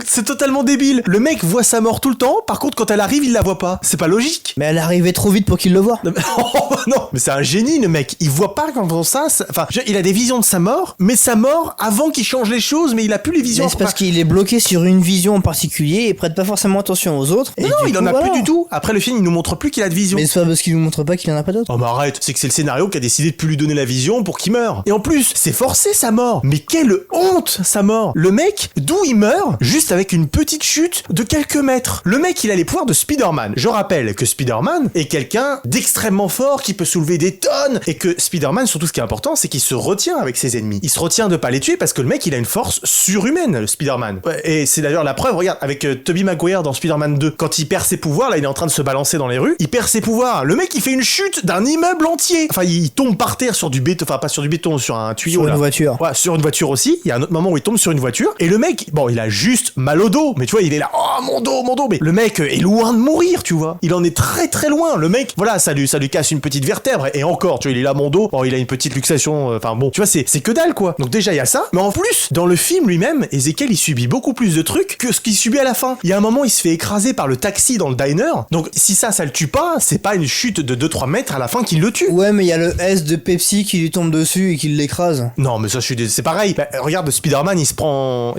[SPEAKER 5] C'est totalement débile. Le mec voit sa mort tout le temps, par contre quand elle arrive, il la voit pas. C'est pas logique.
[SPEAKER 4] Mais elle arrivait trop vite pour qu'il le voie.
[SPEAKER 5] Non, mais c'est un génie le mec. Il voit pas quand enfin, il a des visions de sa mort, mais sa mort avant qu'il change les choses, mais il a plus les visions.
[SPEAKER 4] Mais c'est parce qu'il est bloqué sur une vision en particulier et prête pas forcément attention aux autres.
[SPEAKER 5] Non, il en a plus du tout. Après le film, il nous montre plus qu'il a de vision.
[SPEAKER 4] Mais c'est pas parce qu'il nous montre pas qu'il en a pas d'autres.
[SPEAKER 5] Oh mais arrête, c'est que c'est le scénario qui a décidé de plus lui donner la vision pour qu'il meure. Et en plus, c'est forcé sa mort. Mais quelle honte sa mort. Le mec, d'où il meurt, juste avec une petite chute de quelques mètres. Le mec, il a les pouvoirs de Spider-Man. Je rappelle que Spider-Man est quelqu'un d'extrêmement fort qui peut soulever des tonnes et que Spider-Man, surtout ce qui est important, c'est qu'il se retient avec ses ennemis. Il se retient de pas les tuer parce que le mec, il a une force surhumaine, le Spider-Man. Et c'est d'ailleurs la preuve, regarde, avec Tobey Maguire dans Spider-Man 2, quand il perd ses pouvoirs, là, il est en train de se balancer dans les rues, il perd ses pouvoirs. Le mec, il fait une chute d'un immeuble entier. Enfin, il tombe par terre sur du béton, enfin pas sur du béton, sur un tuyau.
[SPEAKER 4] Sur une voiture.
[SPEAKER 5] Ouais, sur une voiture aussi. Il y a un autre moment où il tombe sur une voiture et le mec, bon, il a juste mal au dos, mais tu vois, il est là, oh mon dos, mais le mec est loin de mourir, tu vois. Il en est très très loin. Le mec, voilà, ça lui casse une petite vertèbre et encore, tu vois, il est là, mon dos. Oh, il a une petite luxation. Enfin bon, tu vois, c'est que dalle quoi. Donc déjà il y a ça, mais en plus, dans le film lui-même, Ezekiel il subit beaucoup plus de trucs que ce qu'il subit à la fin. Il y a un moment, il se fait écraser par le taxi dans le diner. Donc si ça le tue pas, c'est pas une chute de 2-3 mètres à la fin qui le tue.
[SPEAKER 4] Ouais, mais il y a le S de Pepsi qui lui tombe dessus et qui l'écrase.
[SPEAKER 5] Non, mais ça c'est pareil. Bah, regarde Spider-Man, il se prend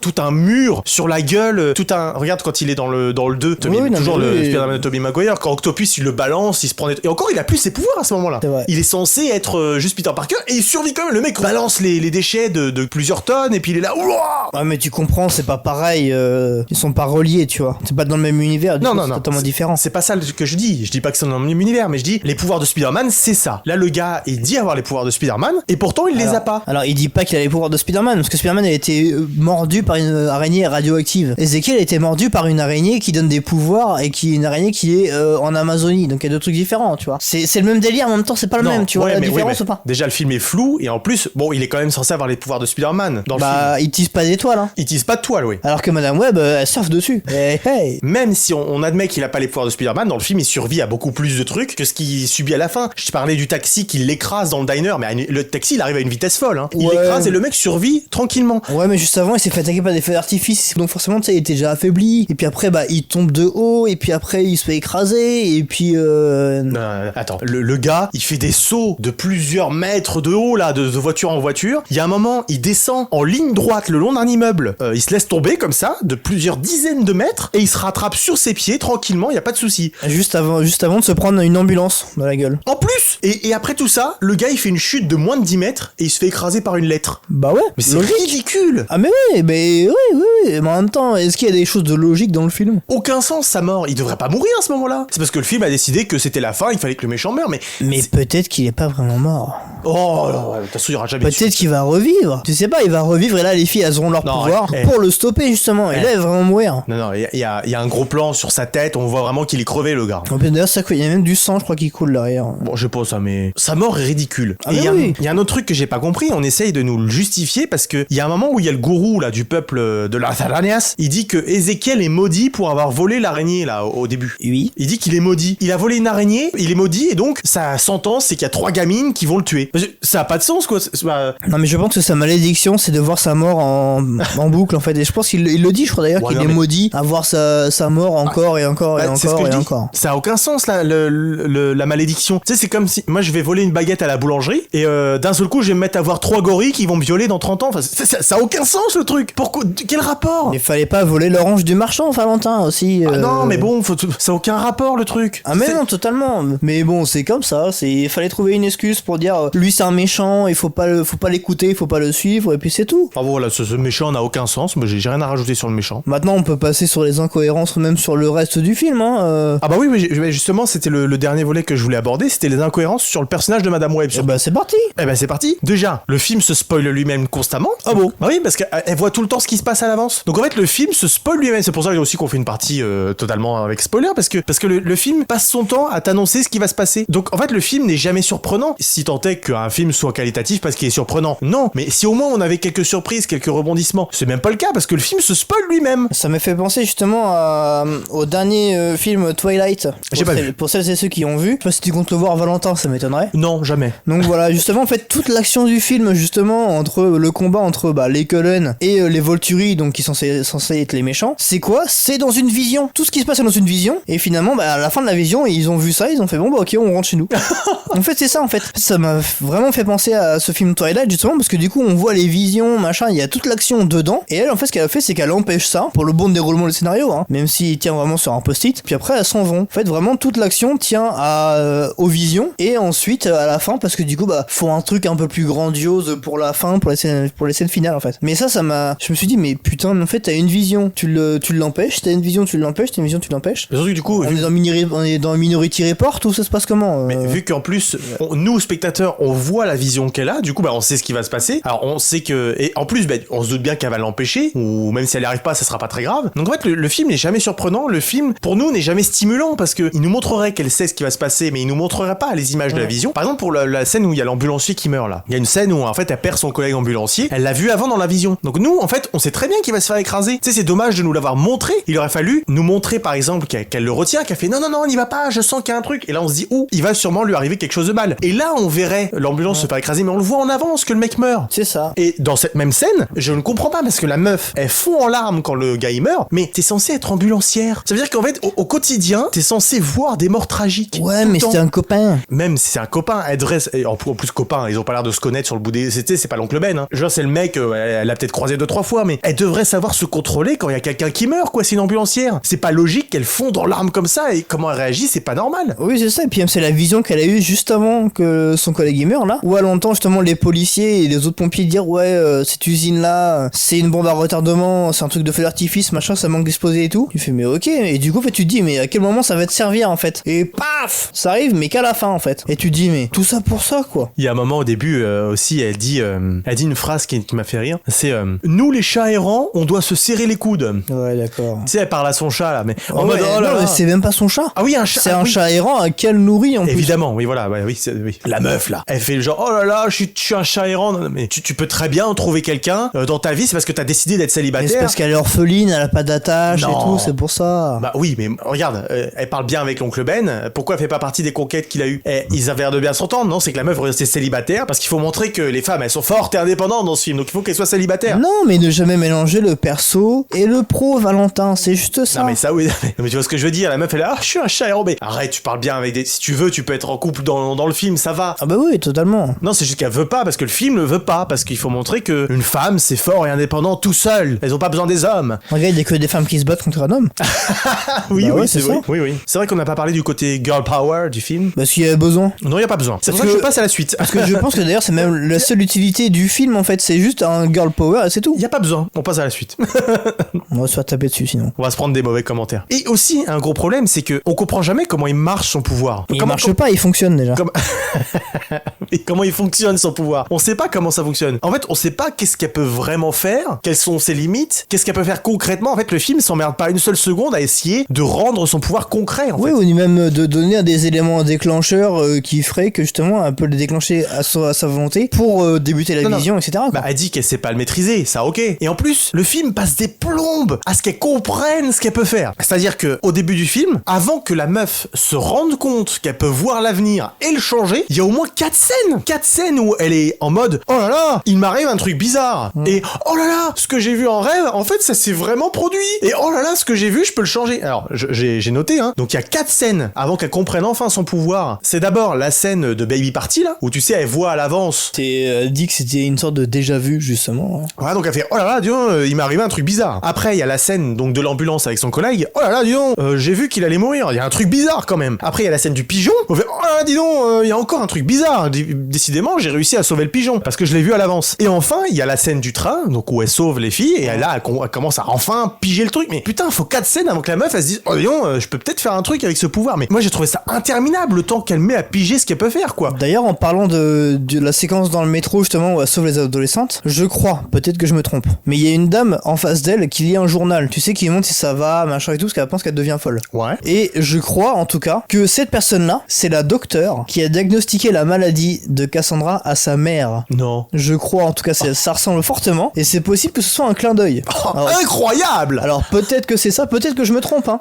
[SPEAKER 5] tout un mur sur la gueule, regarde quand il est dans le 2, toujours le Spider-Man de Tobey Maguire, quand Octopus il le balance, il se prend et encore il a plus ses pouvoirs à ce moment-là. Il est censé être juste Peter Parker et il survit quand même. Le mec balance les déchets de plusieurs tonnes et puis il est là. Ouah.
[SPEAKER 4] Ouais, mais tu comprends, c'est pas pareil. Ils sont pas reliés, tu vois. C'est pas dans le même univers.
[SPEAKER 5] Non,
[SPEAKER 4] c'est totalement différent.
[SPEAKER 5] C'est pas ça que je dis. Je dis pas que c'est dans le même univers, mais je dis les pouvoirs de Spider-Man, c'est ça. Là, le gars, il dit avoir les pouvoirs de Spider-Man et pourtant il les a pas.
[SPEAKER 4] Alors, il dit pas qu'il a les pouvoirs de Spider-Man parce que Spider-Man a été mordu par une araignée radioactive. Ezekiel a été mordu par une araignée qui donne des pouvoirs et qui est une araignée qui est en Amazonie. Donc il y a deux trucs différents, tu vois. C'est le même délire, en même temps, c'est pas le même, tu vois. La différence ou pas.
[SPEAKER 5] Déjà, le film est flou et en plus, bon, il est quand même censé avoir les pouvoirs de Spider-Man dans le film.
[SPEAKER 4] Bah, il tisse pas d'étoiles, hein.
[SPEAKER 5] Il tisse pas de toile, oui.
[SPEAKER 4] Alors que Madame Web, elle surfe dessus. Hey.
[SPEAKER 5] Même si on admet qu'il a pas les pouvoirs de Spider-Man, dans le film, il survit à beaucoup plus de trucs que ce qu'il subit à la fin. Je te parlais du taxi qui l'écrase dans le diner, mais le taxi, il arrive à une vitesse folle, hein. Il l'écrase et le mec survit tranquillement.
[SPEAKER 4] Ouais, mais juste avant, il s'est fait attaquer par des feux d'artifice. Donc forcément, tu sais, il était déjà affaibli. Et puis après, bah, il tombe de haut. Et puis après, il se fait écraser. Et puis
[SPEAKER 5] attends, le gars, il fait des sauts de plusieurs mètres de haut, là, de voiture en voiture. Il y a un moment, il descend en ligne droite le long d'un immeuble. Il se laisse tomber comme ça, de plusieurs dizaines de mètres, et il se rattrape sur ses pieds tranquillement, il y a pas de souci.
[SPEAKER 4] Juste avant de se prendre une ambulance dans la gueule.
[SPEAKER 5] En plus, et après tout ça, le gars, il fait une chute de moins de 10 mètres, et il se fait écraser par une lettre.
[SPEAKER 4] Bah ouais.
[SPEAKER 5] Mais c'est ridicule.
[SPEAKER 4] Ah mais oui. Mais en même temps, est-ce qu'il y a des choses de logique dans le film?
[SPEAKER 5] Aucun sens, sa mort. Il devrait pas mourir à ce moment-là. C'est parce que le film a décidé que c'était la fin, il fallait que le méchant meure, mais
[SPEAKER 4] peut-être qu'il est pas vraiment mort.
[SPEAKER 5] Oh là, t'as sûr, il y aura jamais.
[SPEAKER 4] Peut-être qu'il va revivre. Tu sais pas, il va revivre et là les filles elles auront leur pouvoir pour le stopper justement. Et là il va vraiment mourir.
[SPEAKER 5] Non, il y a un gros plan sur sa tête, on voit vraiment qu'il est crevé le gars.
[SPEAKER 4] D'ailleurs il y a même du sang je crois qui coule derrière.
[SPEAKER 5] Bon je sais pas ça, mais sa mort est ridicule.
[SPEAKER 4] Ah
[SPEAKER 5] et il
[SPEAKER 4] oui.
[SPEAKER 5] y a un autre truc que j'ai pas compris, on essaye de nous le justifier parce que il y a un moment où il y a le gourou là du peuple de las arañas, il dit que Ezekiel est maudit pour avoir volé l'araignée là au début.
[SPEAKER 4] Oui.
[SPEAKER 5] Il dit qu'il est maudit. Il a volé une araignée, il est maudit et donc sa sentence c'est qu'il y a 3 gamines qui vont le tuer. Ça a pas de sens quoi.
[SPEAKER 4] Non mais je pense que sa malédiction c'est de voir sa mort en boucle en fait, et je pense qu'il le dit, je crois d'ailleurs qu'il est maudit à voir sa mort encore et encore et encore et encore. Ça
[SPEAKER 5] a aucun sens là, la malédiction. Tu sais, c'est comme si moi je vais voler une baguette à la boulangerie et d'un seul coup je vais me mettre à voir 3 gorilles qui vont me violer dans 30 ans. Enfin, ça a aucun sens le truc. Pourquoi? Quel rapport?
[SPEAKER 4] Mais fallait pas voler l'orange du marchand, Valentin aussi.
[SPEAKER 5] Ah non mais bon, ça a aucun rapport le truc.
[SPEAKER 4] Ah mais non, totalement. Mais bon, c'est comme ça. Il fallait trouver une excuse pour dire lui c'est un méchant, il faut pas l'écouter, il faut pas le suivre et puis c'est tout.
[SPEAKER 5] Ah voilà, ce méchant n'a aucun sens. Moi j'ai rien à rajouter sur le méchant.
[SPEAKER 4] Maintenant on peut passer sur les incohérences même sur le reste du film. Hein.
[SPEAKER 5] Ah bah oui, mais justement c'était le dernier volet que je voulais aborder, c'était les incohérences sur le personnage de Madame Web.
[SPEAKER 4] Et bah c'est parti.
[SPEAKER 5] C'est parti. Déjà, le film se spoil lui-même constamment. Ah bon? Bah oui, parce qu'elle voit tout le temps ce qui se passe à l'avance. Donc en fait le film se spoil lui-même. C'est pour ça aussi qu'on fait une partie totalement avec spoiler, parce que le film passe son temps à t'annoncer ce qui va se passer. Donc en fait le film n'est jamais surprenant. Si tant est qu'un film soit qualitatif parce qu'il est surprenant. Non, mais si au moins on avait quelques surprises, quelques rebondissements, c'est même pas le cas parce que le film se spoil lui-même.
[SPEAKER 4] Ça me fait penser justement au dernier film Twilight.
[SPEAKER 5] J'ai pas vu.
[SPEAKER 4] Pour celles et ceux qui ont vu. Je sais pas si tu comptes le voir Valentin, ça m'étonnerait.
[SPEAKER 5] Non, jamais.
[SPEAKER 4] Donc voilà, justement en fait toute l'action du film justement entre le combat entre les Cullen et les Volturi gris, donc qui sont censés être les méchants. C'est quoi? C'est dans une vision. Tout ce qui se passe est dans une vision. Et finalement, à la fin de la vision, ils ont vu ça, ils ont fait bon, bah ok, on rentre chez nous. En fait, c'est ça, en fait. Ça m'a vraiment fait penser à ce film Twilight, justement, parce que du coup, on voit les visions, machin, il y a toute l'action dedans. Et elle, en fait, ce qu'elle a fait, c'est qu'elle empêche ça pour le bon déroulement du scénario, hein, même s'il tient vraiment sur un post-it. Puis après, elles s'en vont. En fait, vraiment, toute l'action tient aux visions. Et ensuite, à la fin, parce que du coup, bah, faut un truc un peu plus grandiose pour la fin, pour les scènes finales, en fait. Mais ça m'a. Je me suis dit, mais putain, en fait, t'as une vision, tu l'empêches, t'as une vision, tu l'empêches, t'as une vision, tu l'empêches.
[SPEAKER 5] Mais surtout, du coup,
[SPEAKER 4] On est dans Minority Report ou ça se passe comment
[SPEAKER 5] mais vu qu'en plus, nous, spectateurs, on voit la vision qu'elle a, du coup, bah, on sait ce qui va se passer. Alors, on sait que. Et en plus, bah, on se doute bien qu'elle va l'empêcher, ou même si elle n'y arrive pas, ça sera pas très grave. Donc, en fait, le film n'est jamais surprenant, le film, pour nous, n'est jamais stimulant, parce qu'il nous montrerait qu'elle sait ce qui va se passer, mais il nous montrerait pas les images de la vision. Par exemple, pour la scène où il y a l'ambulancier qui meurt, là. Il y a une scène où, en fait, elle perd son collègue ambulancier, elle l'a vu avant dans la vision. Donc, nous, en fait, on sait très bien qu'il va se faire écraser. Tu sais, c'est dommage de nous l'avoir montré. Il aurait fallu nous montrer, par exemple, qu'elle le retient, qu'elle fait non, on n'y va pas, je sens qu'il y a un truc. Et là, on se dit, il va sûrement lui arriver quelque chose de mal. Et là, on verrait l'ambulance se faire écraser, mais on le voit en avance que le mec meurt.
[SPEAKER 4] C'est ça.
[SPEAKER 5] Et dans cette même scène, je ne comprends pas, parce que la meuf, elle fond en larmes quand le gars il meurt, mais t'es censé être ambulancière. Ça veut dire qu'en fait, au quotidien, t'es censé voir des morts tragiques.
[SPEAKER 4] Ouais, mais c'était un copain.
[SPEAKER 5] Même si c'est un copain, elle devrait. Et en plus, copain, ils ont pas l'air de se connaître sur le bout des. C'est pas l'oncle Ben. Hein. Genre, c'est le mec, elle l'a peut-être croisé 2-3 fois, mais elle devrait savoir se contrôler quand il y a quelqu'un qui meurt, quoi. C'est une ambulancière. C'est pas logique qu'elle fonde en larmes comme ça, et comment elle réagit, c'est pas normal.
[SPEAKER 4] Oui, c'est ça. Et puis, même, c'est la vision qu'elle a eue juste avant que son collègue il meurt, là. Où elle entend justement les policiers et les autres pompiers dire, ouais, cette usine-là, c'est une bombe à retardement, c'est un truc de feu d'artifice, machin, ça manque d'exploser et tout. Tu fais, mais ok. Et du coup, en fait, tu te dis, mais à quel moment ça va te servir, en fait? Et paf! Ça arrive, mais qu'à la fin, en fait. Et tu te dis, mais tout ça pour ça, quoi.
[SPEAKER 5] Il y a un moment au début aussi, elle dit une phrase qui m'a fait rire. C'est nous les chats errants, on doit se serrer les coudes.
[SPEAKER 4] Ouais, d'accord.
[SPEAKER 5] Tu sais, elle parle à son chat là, mais en
[SPEAKER 4] Ouais,
[SPEAKER 5] mode oh là
[SPEAKER 4] non,
[SPEAKER 5] là.
[SPEAKER 4] mais c'est même pas son chat.
[SPEAKER 5] Ah oui, un chat.
[SPEAKER 4] C'est un
[SPEAKER 5] oui.
[SPEAKER 4] chat errant qu'elle nourrit en plus.
[SPEAKER 5] Évidemment, oui, voilà, ouais, oui, oui. La meuf là, elle fait le genre oh là là, je suis un chat errant. Non, mais tu peux très bien trouver quelqu'un dans ta vie, c'est parce que t'as décidé d'être
[SPEAKER 4] Mais
[SPEAKER 5] célibataire.
[SPEAKER 4] c'est parce qu'elle est orpheline, elle a pas d'attache et
[SPEAKER 5] Non.
[SPEAKER 4] tout, c'est pour ça.
[SPEAKER 5] Bah oui, mais regarde, elle parle bien avec l'oncle Ben. Pourquoi elle fait pas partie des conquêtes qu'il a eues? Ils avaient l'air de bien s'entendre, non? C'est que la meuf restait célibataire parce qu'il faut montrer que les femmes elles sont fortes et indépendantes dans ce film, donc il faut qu'elles soient célibataires.
[SPEAKER 4] Non, mais ne jamais mélanger le perso et le pro, Valentin, c'est juste ça.
[SPEAKER 5] Non mais ça oui, non, mais tu vois ce que je veux dire, la meuf elle est là, je suis un chat errant, mais arrête, tu parles bien avec des... Si tu veux, tu peux être en couple dans le film, ça va.
[SPEAKER 4] Ah bah oui, totalement.
[SPEAKER 5] Non, c'est juste qu'elle veut pas, parce que le film ne veut pas, parce qu'il faut montrer que une femme c'est fort et indépendant tout seul, elles ont pas besoin des hommes.
[SPEAKER 4] Regarde, il y a que des femmes qui se battent contre un homme.
[SPEAKER 5] Oui,
[SPEAKER 4] Bah
[SPEAKER 5] oui,
[SPEAKER 4] ouais,
[SPEAKER 5] c'est
[SPEAKER 4] c'est
[SPEAKER 5] vrai.
[SPEAKER 4] ça.
[SPEAKER 5] Oui, oui. C'est vrai qu'on n'a pas parlé du côté girl power du film.
[SPEAKER 4] Parce qu'il y a besoin.
[SPEAKER 5] Non, il y a pas besoin. C'est pour ça
[SPEAKER 4] Parce
[SPEAKER 5] que je
[SPEAKER 4] que-
[SPEAKER 5] passe à la suite.
[SPEAKER 4] Parce que je pense que d'ailleurs, c'est même la seule utilité du film en fait, c'est juste un girl power et c'est tout.
[SPEAKER 5] Il y a pas besoin. On passe à la suite.
[SPEAKER 4] On va se faire taper dessus sinon.
[SPEAKER 5] On va se prendre des mauvais commentaires. Et aussi, un gros problème, c'est que on comprend jamais comment il marche son pouvoir.
[SPEAKER 4] Il marche pas, il fonctionne déjà.
[SPEAKER 5] Et comment il fonctionne son pouvoir. On sait pas comment ça fonctionne. En fait, on sait pas qu'est-ce qu'elle peut vraiment faire, quelles sont ses limites, qu'est-ce qu'elle peut faire concrètement. En fait, le film s'emmerde pas une seule seconde à essayer de rendre son pouvoir concret. En
[SPEAKER 4] Oui,
[SPEAKER 5] fait.
[SPEAKER 4] ou même de donner des éléments déclencheurs qui feraient que justement elle peut le déclencher à sa volonté pour débuter la
[SPEAKER 5] Non, non.
[SPEAKER 4] vision, etc. quoi.
[SPEAKER 5] Bah, elle dit qu'elle sait pas le maîtriser, ça ok. Et en plus, le film passe des plombes à ce qu'elle comprenne ce qu'elle peut faire. C'est-à-dire que au début du film, avant que la meuf se rende compte qu'elle peut voir l'avenir et le changer, il y a au moins 4 scènes. 4 scènes où elle est en mode oh là là, il m'arrive un truc bizarre. Et oh là là, ce que j'ai vu en rêve, en fait, ça s'est vraiment produit. Et oh là là, ce que j'ai vu, je peux le changer. Alors, j'ai noté, hein. Donc il y a 4 scènes avant qu'elle comprenne enfin son pouvoir. C'est d'abord la scène de Baby Party là, où tu sais, elle voit à l'avance.
[SPEAKER 4] Elle dit que c'était une sorte de déjà vu justement.
[SPEAKER 5] Voilà, donc elle fait oh là là, dis donc, il m'est arrivé un truc bizarre. Après, il y a la scène donc de l'ambulance avec son collègue. Oh là là, dis donc, j'ai vu qu'il allait mourir. Il y a un truc bizarre quand même. Après, il y a la scène du pigeon. On fait oh là là, dis donc, il y a encore un truc bizarre. Décidément, j'ai réussi à sauver le pigeon parce que je l'ai vu à l'avance. Et enfin, il y a la scène du train, donc où elle sauve les filles et là, elle commence à enfin piger le truc. Mais putain, faut 4 scènes avant que la meuf elle se dise oh dis donc, je peux peut-être faire un truc avec ce pouvoir. Mais moi, j'ai trouvé ça interminable le temps qu'elle met à piger ce qu'elle peut faire, quoi.
[SPEAKER 4] D'ailleurs, en parlant de la séquence dans le métro justement où elle sauve les adolescentes, je crois, peut-être que je me trompe, mais il y a une dame en face d'elle qui lit un journal, tu sais, qui montre si ça va, machin et tout, parce qu'elle pense qu'elle devient folle.
[SPEAKER 5] Ouais.
[SPEAKER 4] Et je crois en tout cas que cette personne-là, c'est la docteure qui a diagnostiqué la maladie de Cassandra à sa mère.
[SPEAKER 5] Non.
[SPEAKER 4] Je crois en tout cas, ça ressemble fortement, et c'est possible que ce soit un clin d'œil. Alors,
[SPEAKER 5] Incroyable.
[SPEAKER 4] alors peut-être que c'est ça, peut-être que je me trompe, hein.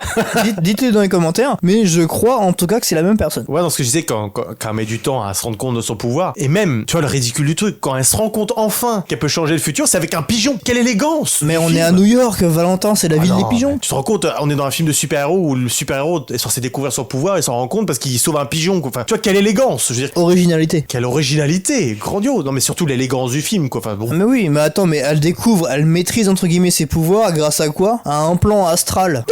[SPEAKER 4] Dites-le dans les commentaires, mais je crois en tout cas que c'est la même personne.
[SPEAKER 5] Ouais, dans ce que je disais, quand elle met du temps à se rendre compte de son pouvoir, et même, tu vois, le ridicule du truc, quand elle se rend compte enfin qu'elle peut changer le futur, c'est avec un pigeon. Quelle élégance!
[SPEAKER 4] Mais on est à New York, Valentin, c'est la ville des pigeons.
[SPEAKER 5] Tu te rends compte, on est dans un film de super-héros où le super-héros est censé découvrir son pouvoir et s'en rend compte parce qu'il sauve un pigeon, quoi. Enfin, tu vois, quelle élégance! Je veux dire,
[SPEAKER 4] Originalité.
[SPEAKER 5] quelle originalité! Grandiose! Non, mais surtout l'élégance du film, quoi. Enfin, bon.
[SPEAKER 4] Mais oui, mais attends, mais elle découvre, elle maîtrise entre guillemets ses pouvoirs grâce à quoi? À un plan astral.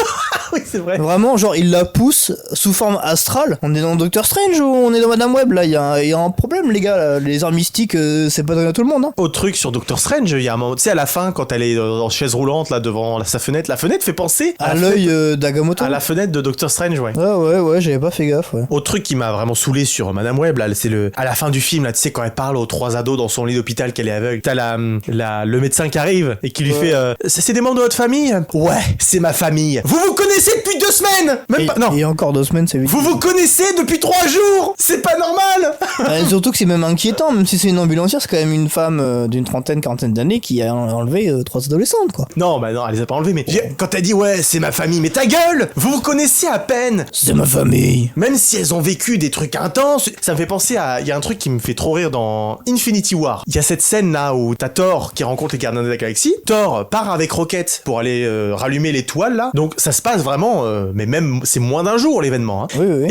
[SPEAKER 5] Oui, c'est vrai.
[SPEAKER 4] Vraiment, genre, il la pousse sous forme astrale. On est dans Doctor Strange ou on est dans Madame Web, là? Il y a un problème, les gars. Là. Les arts mystiques, c'est pas donné à tout le monde, hein.
[SPEAKER 5] Autre truc sur Doctor Strange, il y a un moment, tu sais, à la fin, quand elle est en chaise roulante, là, devant sa fenêtre, la fenêtre fait penser
[SPEAKER 4] À l'œil d'Agamotto.
[SPEAKER 5] à la fenêtre de Doctor Strange, ouais.
[SPEAKER 4] Ouais, j'avais pas fait gaffe, ouais.
[SPEAKER 5] Autre truc qui m'a vraiment saoulé sur Madame Web, là, c'est à la fin du film, là, tu sais, quand elle parle aux 3 ados dans son lit d'hôpital qu'elle est aveugle, t'as le médecin qui arrive et qui lui fait c'est des membres de votre famille? Ouais, c'est ma famille. Vous connaissez depuis 2 semaines? Même pas, non.
[SPEAKER 4] Et encore 2 semaines, c'est vite.
[SPEAKER 5] Vous connaissez depuis 3 jours? C'est pas normal!
[SPEAKER 4] Surtout que c'est même inquiétant, même si c'est une ambulancière, c'est quand même une femme d'une trentaine, quarantaine d'années qui a enlevé 3 adolescentes, quoi.
[SPEAKER 5] Non, bah non, elle les a pas enlevées, mais quand elle dit ouais, c'est ma famille, mais ta gueule! Vous connaissez à peine!
[SPEAKER 4] C'est ma famille.
[SPEAKER 5] Même si elles ont vécu des trucs intenses, ça me fait penser à... Il y a un truc qui me fait trop rire dans Infinity War. Il y a cette scène là où t'as Thor qui rencontre les gardiens de la galaxie. Thor part avec Rocket pour aller rallumer les toiles là. Donc ça se passe vraiment, mais même c'est moins d'un jour l'événement. Hein.
[SPEAKER 4] Oui.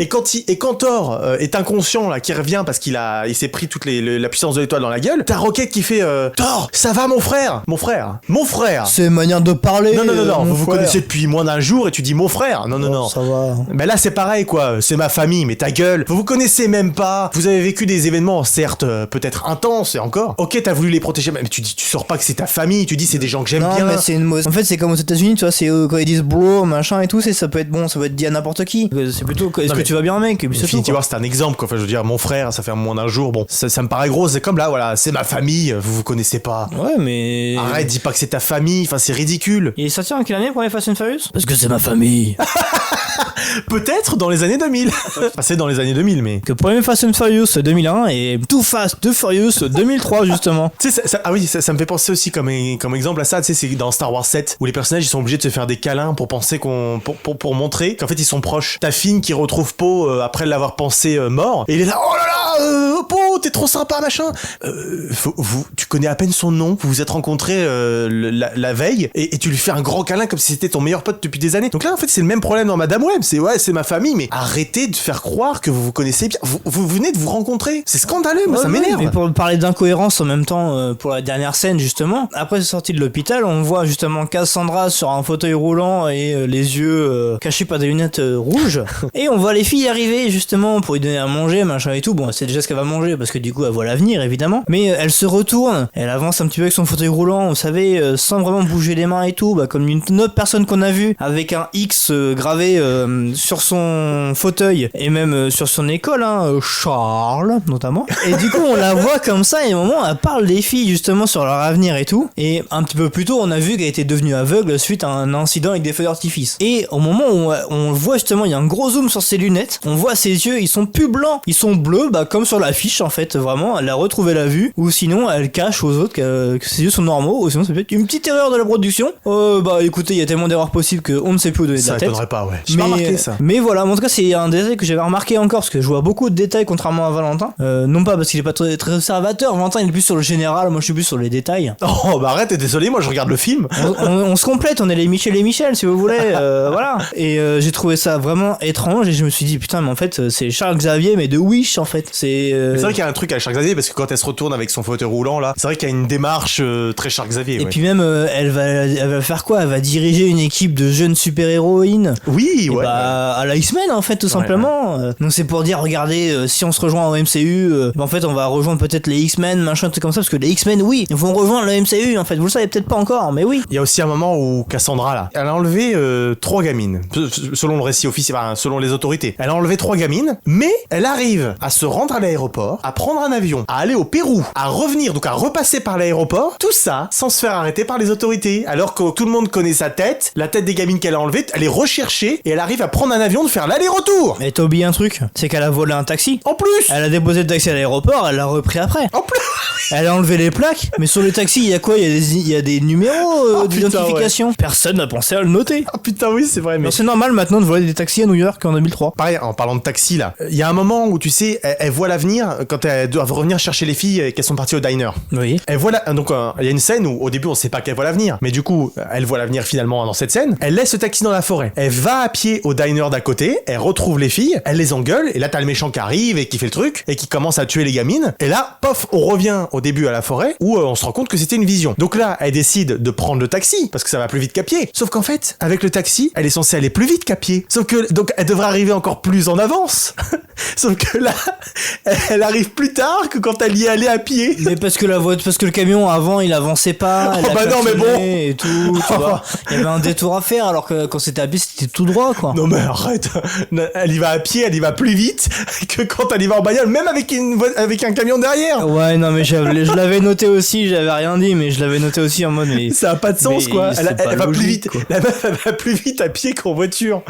[SPEAKER 5] Et quand Thor est inconscient là, qui revient parce qu'il s'est pris toute la puissance de l'étoile dans la gueule, t'as Rocket qui fait Thor, ça va mon frère? Mon frère.
[SPEAKER 4] C'est une manière de parler.
[SPEAKER 5] Non, vous connaissez depuis moins d'un jour et tu dis mon frère. Non.
[SPEAKER 4] Ça va.
[SPEAKER 5] Mais là c'est pareil quoi, c'est ma famille, mais ta gueule, vous connaissez même pas, vous avez vécu des événements certes peut-être intenses et encore, ok t'as voulu les protéger, mais tu sors pas que c'est ta famille, tu dis c'est des gens que j'aime bien.
[SPEAKER 4] Non mais c'est une mauvaise... En fait c'est comme aux États-Unis, tu vois, c'est quand ils disent bro, machin et tout, ça peut être bon, ça peut être dit à n'importe qui. C'est plutôt est-ce que tu vas bien mec?
[SPEAKER 5] Infinity War c'est un exemple quoi, enfin je veux dire mon frère, ça fait moins d'un jour, bon ça me paraît gros, c'est comme là voilà, c'est ma famille, vous connaissez pas.
[SPEAKER 4] Ouais mais...
[SPEAKER 5] Arrête, dis pas que c'est ta famille, enfin c'est ridicule.
[SPEAKER 4] Il est sorti en quelle année pour les Fast and Furious? Parce que c'est ma famille.
[SPEAKER 5] Peut-être dans les années 2000. C'est dans les années 2000 mais...
[SPEAKER 4] Que premier Fast and Furious 2001 et Too Fast, Too Furious 2003 justement.
[SPEAKER 5] Tu sais, ça me fait penser aussi comme exemple à ça, tu sais, c'est dans Star Wars 7 où les personnages ils sont obligés de se faire des câlins pour penser pour montrer qu'en fait ils sont proches. Ta Finn qui retrouve Poe après l'avoir pensé mort et il est là, oh là là, Poe, t'es trop sympa machin. Tu connais à peine son nom, vous vous êtes rencontrés la veille et tu lui fais un grand câlin comme si c'était ton meilleur pote depuis des années. Donc là en fait c'est le même problème dans Madame Web, c'est ma famille, mais arrêtez de faire croire que vous vous connaissez bien. Vous venez de vous rencontrer, c'est scandaleux, moi ça m'énerve.
[SPEAKER 4] Mais pour parler d'incohérence en même temps, pour la dernière scène justement, après sa sortie de l'hôpital, on voit justement Cassandra sur un fauteuil roulant et les yeux cachés par des lunettes rouges, et on voit les filles arriver justement pour lui donner à manger, machin et tout. Bon, c'est déjà ce qu'elle va manger parce que du coup elle voit l'avenir évidemment, mais elle se retourne, elle avance un petit peu avec son fauteuil roulant, vous savez, sans vraiment bouger les mains et tout, comme une autre personne qu'on a vue avec un X gravé sur son fauteuil et même sur son école, hein, Charles notamment. Et du coup on la voit comme ça et au moment elle parle des filles justement sur leur avenir et tout. Et un petit peu plus tôt on a vu qu'elle était devenue aveugle suite à un incident avec des feux d'artifice. Et au moment où on voit justement, il y a un gros zoom sur ses lunettes, on voit ses yeux, ils sont plus blancs, ils sont bleus, comme sur l'affiche en fait. Vraiment elle a retrouvé la vue, ou sinon elle cache aux autres que ses yeux sont normaux, ou sinon c'est peut-être une petite erreur de la production. Écoutez, il y a tellement d'erreurs possibles qu'on ne sait plus où donner de la tête.
[SPEAKER 5] Ça m'étonnerait pas, ouais. J'ai pas remarqué ça.
[SPEAKER 4] Mais voilà, en tout cas c'est un détail que j'avais remarqué encore, parce que je vois beaucoup de détails contrairement à Valentin. Non pas parce qu'il est pas très, très observateur, Valentin il est plus sur le général, moi je suis plus sur les détails.
[SPEAKER 5] Oh bah arrête, t'es désolé, moi je regarde le film.
[SPEAKER 4] On se complète, on est les Michel et Michel si vous voulez, voilà. Et j'ai trouvé ça vraiment étrange et je me suis dit putain mais en fait c'est Charles Xavier mais de Wish en fait. C'est
[SPEAKER 5] vrai qu'il y a un truc à Charles Xavier parce que quand elle se retourne avec son fauteuil roulant là, c'est vrai qu'il y a une démarche très Charles Xavier.
[SPEAKER 4] Et puis même elle va faire quoi? Elle va diriger une équipe de jeunes super-héroïnes.
[SPEAKER 5] Oui, ouais.
[SPEAKER 4] À la X-Men en fait tout simplement. Ouais. Donc c'est pour dire regardez, si on se rejoint au MCU, en fait on va rejoindre peut-être les X-Men, machin, truc comme ça, parce que les X-Men oui, ils vont rejoindre le MCU en fait, vous le savez peut-être pas encore, mais oui.
[SPEAKER 5] Il y a aussi un moment où Cassandra là, elle a enlevé 3 gamines, selon le récit officiel, selon les autorités. Elle a enlevé 3 gamines, mais elle arrive à se rendre à l'aéroport, à prendre un avion, à aller au Pérou, à revenir, donc à repasser par l'aéroport, tout ça sans se faire arrêter par les autorités, alors que tout le monde connaît sa tête, la tête des gamines qu'elle a enlevées, elle est recherchée et elle arrive à prendre un avion de faire l'aller-retour.
[SPEAKER 4] Mais t'as oublié un truc, c'est qu'elle a volé un taxi.
[SPEAKER 5] En plus,
[SPEAKER 4] elle a déposé le taxi à l'aéroport, elle l'a repris après.
[SPEAKER 5] En plus,
[SPEAKER 4] Elle a enlevé les plaques, mais sur le taxi, il y a quoi? Il y a des numéros
[SPEAKER 5] putain,
[SPEAKER 4] d'identification. Personne n'a pensé à le noter.
[SPEAKER 5] Ah putain, oui, c'est vrai, mais.
[SPEAKER 4] Non, c'est normal maintenant de voler des taxis à New York en 2003.
[SPEAKER 5] Pareil, en parlant de taxi, là, il y a un moment où tu sais, elle voit l'avenir quand elles doivent revenir chercher les filles et qu'elles sont parties au diner.
[SPEAKER 4] Oui.
[SPEAKER 5] Elle voit donc il y a une scène où au début on sait pas qu'elle voit l'avenir, mais du coup elle voit l'avenir finalement dans cette scène. Elle laisse le taxi dans la forêt. Elle va à pied au diner d'à côté. Elle retrouve les filles. Elle les engueule et là t'as le méchant qui arrive et qui fait le truc et qui commence à tuer les gamines. Et là, pof, on revient au début à la forêt où on se rend compte que c'était une vision. Donc là, elle décide de prendre le taxi parce que ça va plus vite qu'à pied. Sauf qu'en fait, avec le taxi, elle est censée aller plus vite qu'à pied. Sauf que donc elle devrait arriver encore plus en avance. Sauf que là, elle arrive plus tard que quand elle y est allée à pied.
[SPEAKER 4] Mais parce que le camion avant il avançait pas.
[SPEAKER 5] Oh bah non, mais bon.
[SPEAKER 4] Et tout, tu vois. Il y avait un détour à faire alors que quand c'était à pied c'était tout droit quoi.
[SPEAKER 5] Non mais arrête. Elle y va à pied, elle y va plus vite que quand elle y va en bagnole, même avec un camion derrière.
[SPEAKER 4] Ouais, non mais je l'avais noté aussi, j'avais rien dit, mais je l'avais noté aussi en mode mais.
[SPEAKER 5] Ça a pas de sens
[SPEAKER 4] mais
[SPEAKER 5] quoi.
[SPEAKER 4] c'est
[SPEAKER 5] Elle
[SPEAKER 4] pas
[SPEAKER 5] va plus
[SPEAKER 4] logique,
[SPEAKER 5] vite.
[SPEAKER 4] quoi.
[SPEAKER 5] La meuf elle va plus vite à pied qu'en voiture.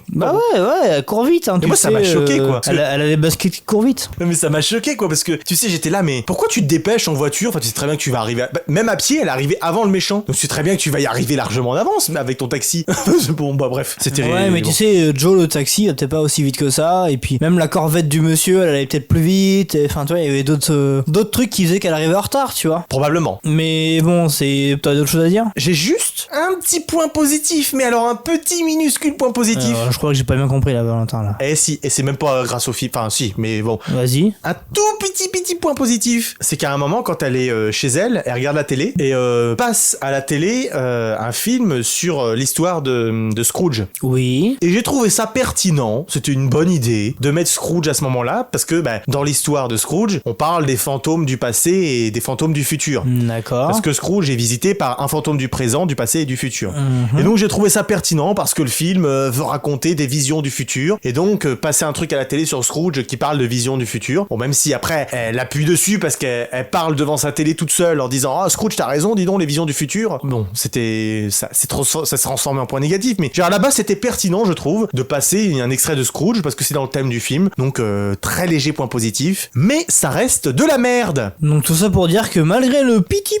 [SPEAKER 4] Bah ouais, elle court vite. Hein,
[SPEAKER 5] Mais
[SPEAKER 4] tu
[SPEAKER 5] moi, ça
[SPEAKER 4] sais,
[SPEAKER 5] m'a choqué, quoi.
[SPEAKER 4] Elle a des baskets qui courent vite.
[SPEAKER 5] Non, mais ça m'a choqué quoi parce que tu sais j'étais là mais pourquoi tu te dépêches en voiture? Enfin tu sais très bien que tu vas arriver même à pied elle est arrivée avant le méchant. Donc tu sais très bien que tu vas y arriver largement en avance mais avec ton taxi. Bon bah bref c'était
[SPEAKER 4] Ouais mais
[SPEAKER 5] bon.
[SPEAKER 4] tu sais Joe le taxi peut-être pas aussi vite que ça et puis même la corvette du monsieur elle allait peut-être plus vite. Enfin tu vois il y avait d'autres trucs qui faisaient qu'elle arrivait en retard tu vois.
[SPEAKER 5] Probablement.
[SPEAKER 4] Mais bon c'est t'as d'autres choses à dire?
[SPEAKER 5] J'ai juste un petit point positif mais alors un petit minuscule point positif.
[SPEAKER 4] Je crois que j'ai pas bien compris là Valentin là.
[SPEAKER 5] Eh si, et c'est même pas grâce au film, enfin si, mais bon.
[SPEAKER 4] Vas-y.
[SPEAKER 5] Un tout petit point positif, c'est qu'à un moment quand elle est chez elle, elle regarde la télé et passe à la télé un film sur l'histoire de Scrooge.
[SPEAKER 4] Oui.
[SPEAKER 5] Et j'ai trouvé ça pertinent, c'était une bonne idée de mettre Scrooge à ce moment-là parce que dans l'histoire de Scrooge, on parle des fantômes du passé et des fantômes du futur.
[SPEAKER 4] D'accord.
[SPEAKER 5] Parce que Scrooge est visité par un fantôme du présent, du passé et du futur. Et donc j'ai trouvé ça pertinent parce que le film veut raconter des visions du futur et donc passer un truc à la télé sur Scrooge qui parle de visions du futur. Bon même si après elle appuie dessus parce qu'elle parle devant sa télé toute seule en disant ah Scrooge t'as raison dis donc les visions du futur. Bon c'était ça se transformait en point négatif mais genre là-bas c'était pertinent je trouve de passer un extrait de Scrooge parce que c'est dans le thème du film donc très léger point positif mais ça reste de la merde.
[SPEAKER 4] Donc tout ça pour dire que malgré le petit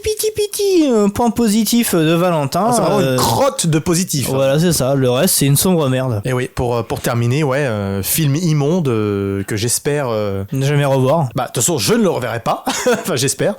[SPEAKER 4] point positif de Valentin,
[SPEAKER 5] C'est vraiment une crotte de positif.
[SPEAKER 4] voilà c'est ça, le reste c'est une sombre merde.
[SPEAKER 5] Et oui, pour terminer, ouais, film immonde que j'espère.
[SPEAKER 4] Ne jamais revoir.
[SPEAKER 5] Bah, de toute façon, je ne le reverrai pas. Enfin, j'espère.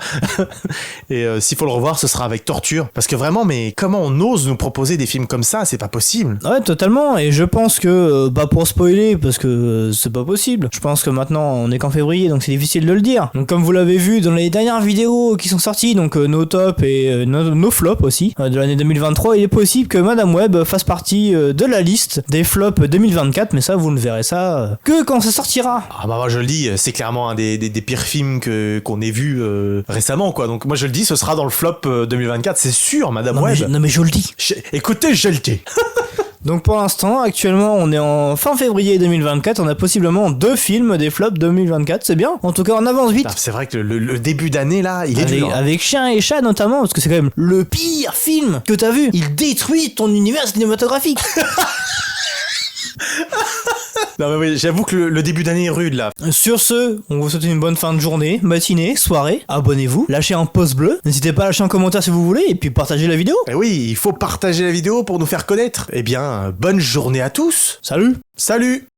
[SPEAKER 5] Et s'il faut le revoir, ce sera avec torture. Parce que vraiment, mais comment on ose nous proposer des films comme ça? C'est pas possible.
[SPEAKER 4] Ouais, totalement. Et je pense que, pour spoiler, parce que c'est pas possible. Je pense que maintenant on est qu'en février, donc c'est difficile de le dire. Donc comme vous l'avez vu dans les dernières vidéos qui sont sorties, donc nos tops et nos flops aussi de l'année 2023, il est possible que Madame Web fasse partie de la liste des flops 2024. Mais ça, vous ne verrez ça que quand ça sortira.
[SPEAKER 5] Ah bah moi je le dis, c'est clairement un des pires films qu'on ait vu récemment quoi. Donc moi je le dis, ce sera dans le flop 2024, c'est sûr, Madame Web.
[SPEAKER 4] Non mais je le dis.
[SPEAKER 5] Écoutez, je le dis.
[SPEAKER 4] Donc pour l'instant, actuellement, on est en fin février 2024, on a possiblement 2 films des flops 2024, c'est bien. En tout cas, on avance vite.
[SPEAKER 5] Ah, c'est vrai que le début d'année là, il est dur.
[SPEAKER 4] Avec Chien et Chat notamment, parce que c'est quand même le pire film que t'as vu. Il détruit ton univers cinématographique.
[SPEAKER 5] Non mais oui, j'avoue que le début d'année est rude là.
[SPEAKER 4] Sur ce, on vous souhaite une bonne fin de journée, matinée, soirée. Abonnez-vous, lâchez un pouce bleu. N'hésitez pas à lâcher un commentaire si vous voulez, et puis partagez la vidéo.
[SPEAKER 5] Et oui, il faut partager la vidéo pour nous faire connaître. Eh bien, bonne journée à tous.
[SPEAKER 4] Salut!
[SPEAKER 5] Salut!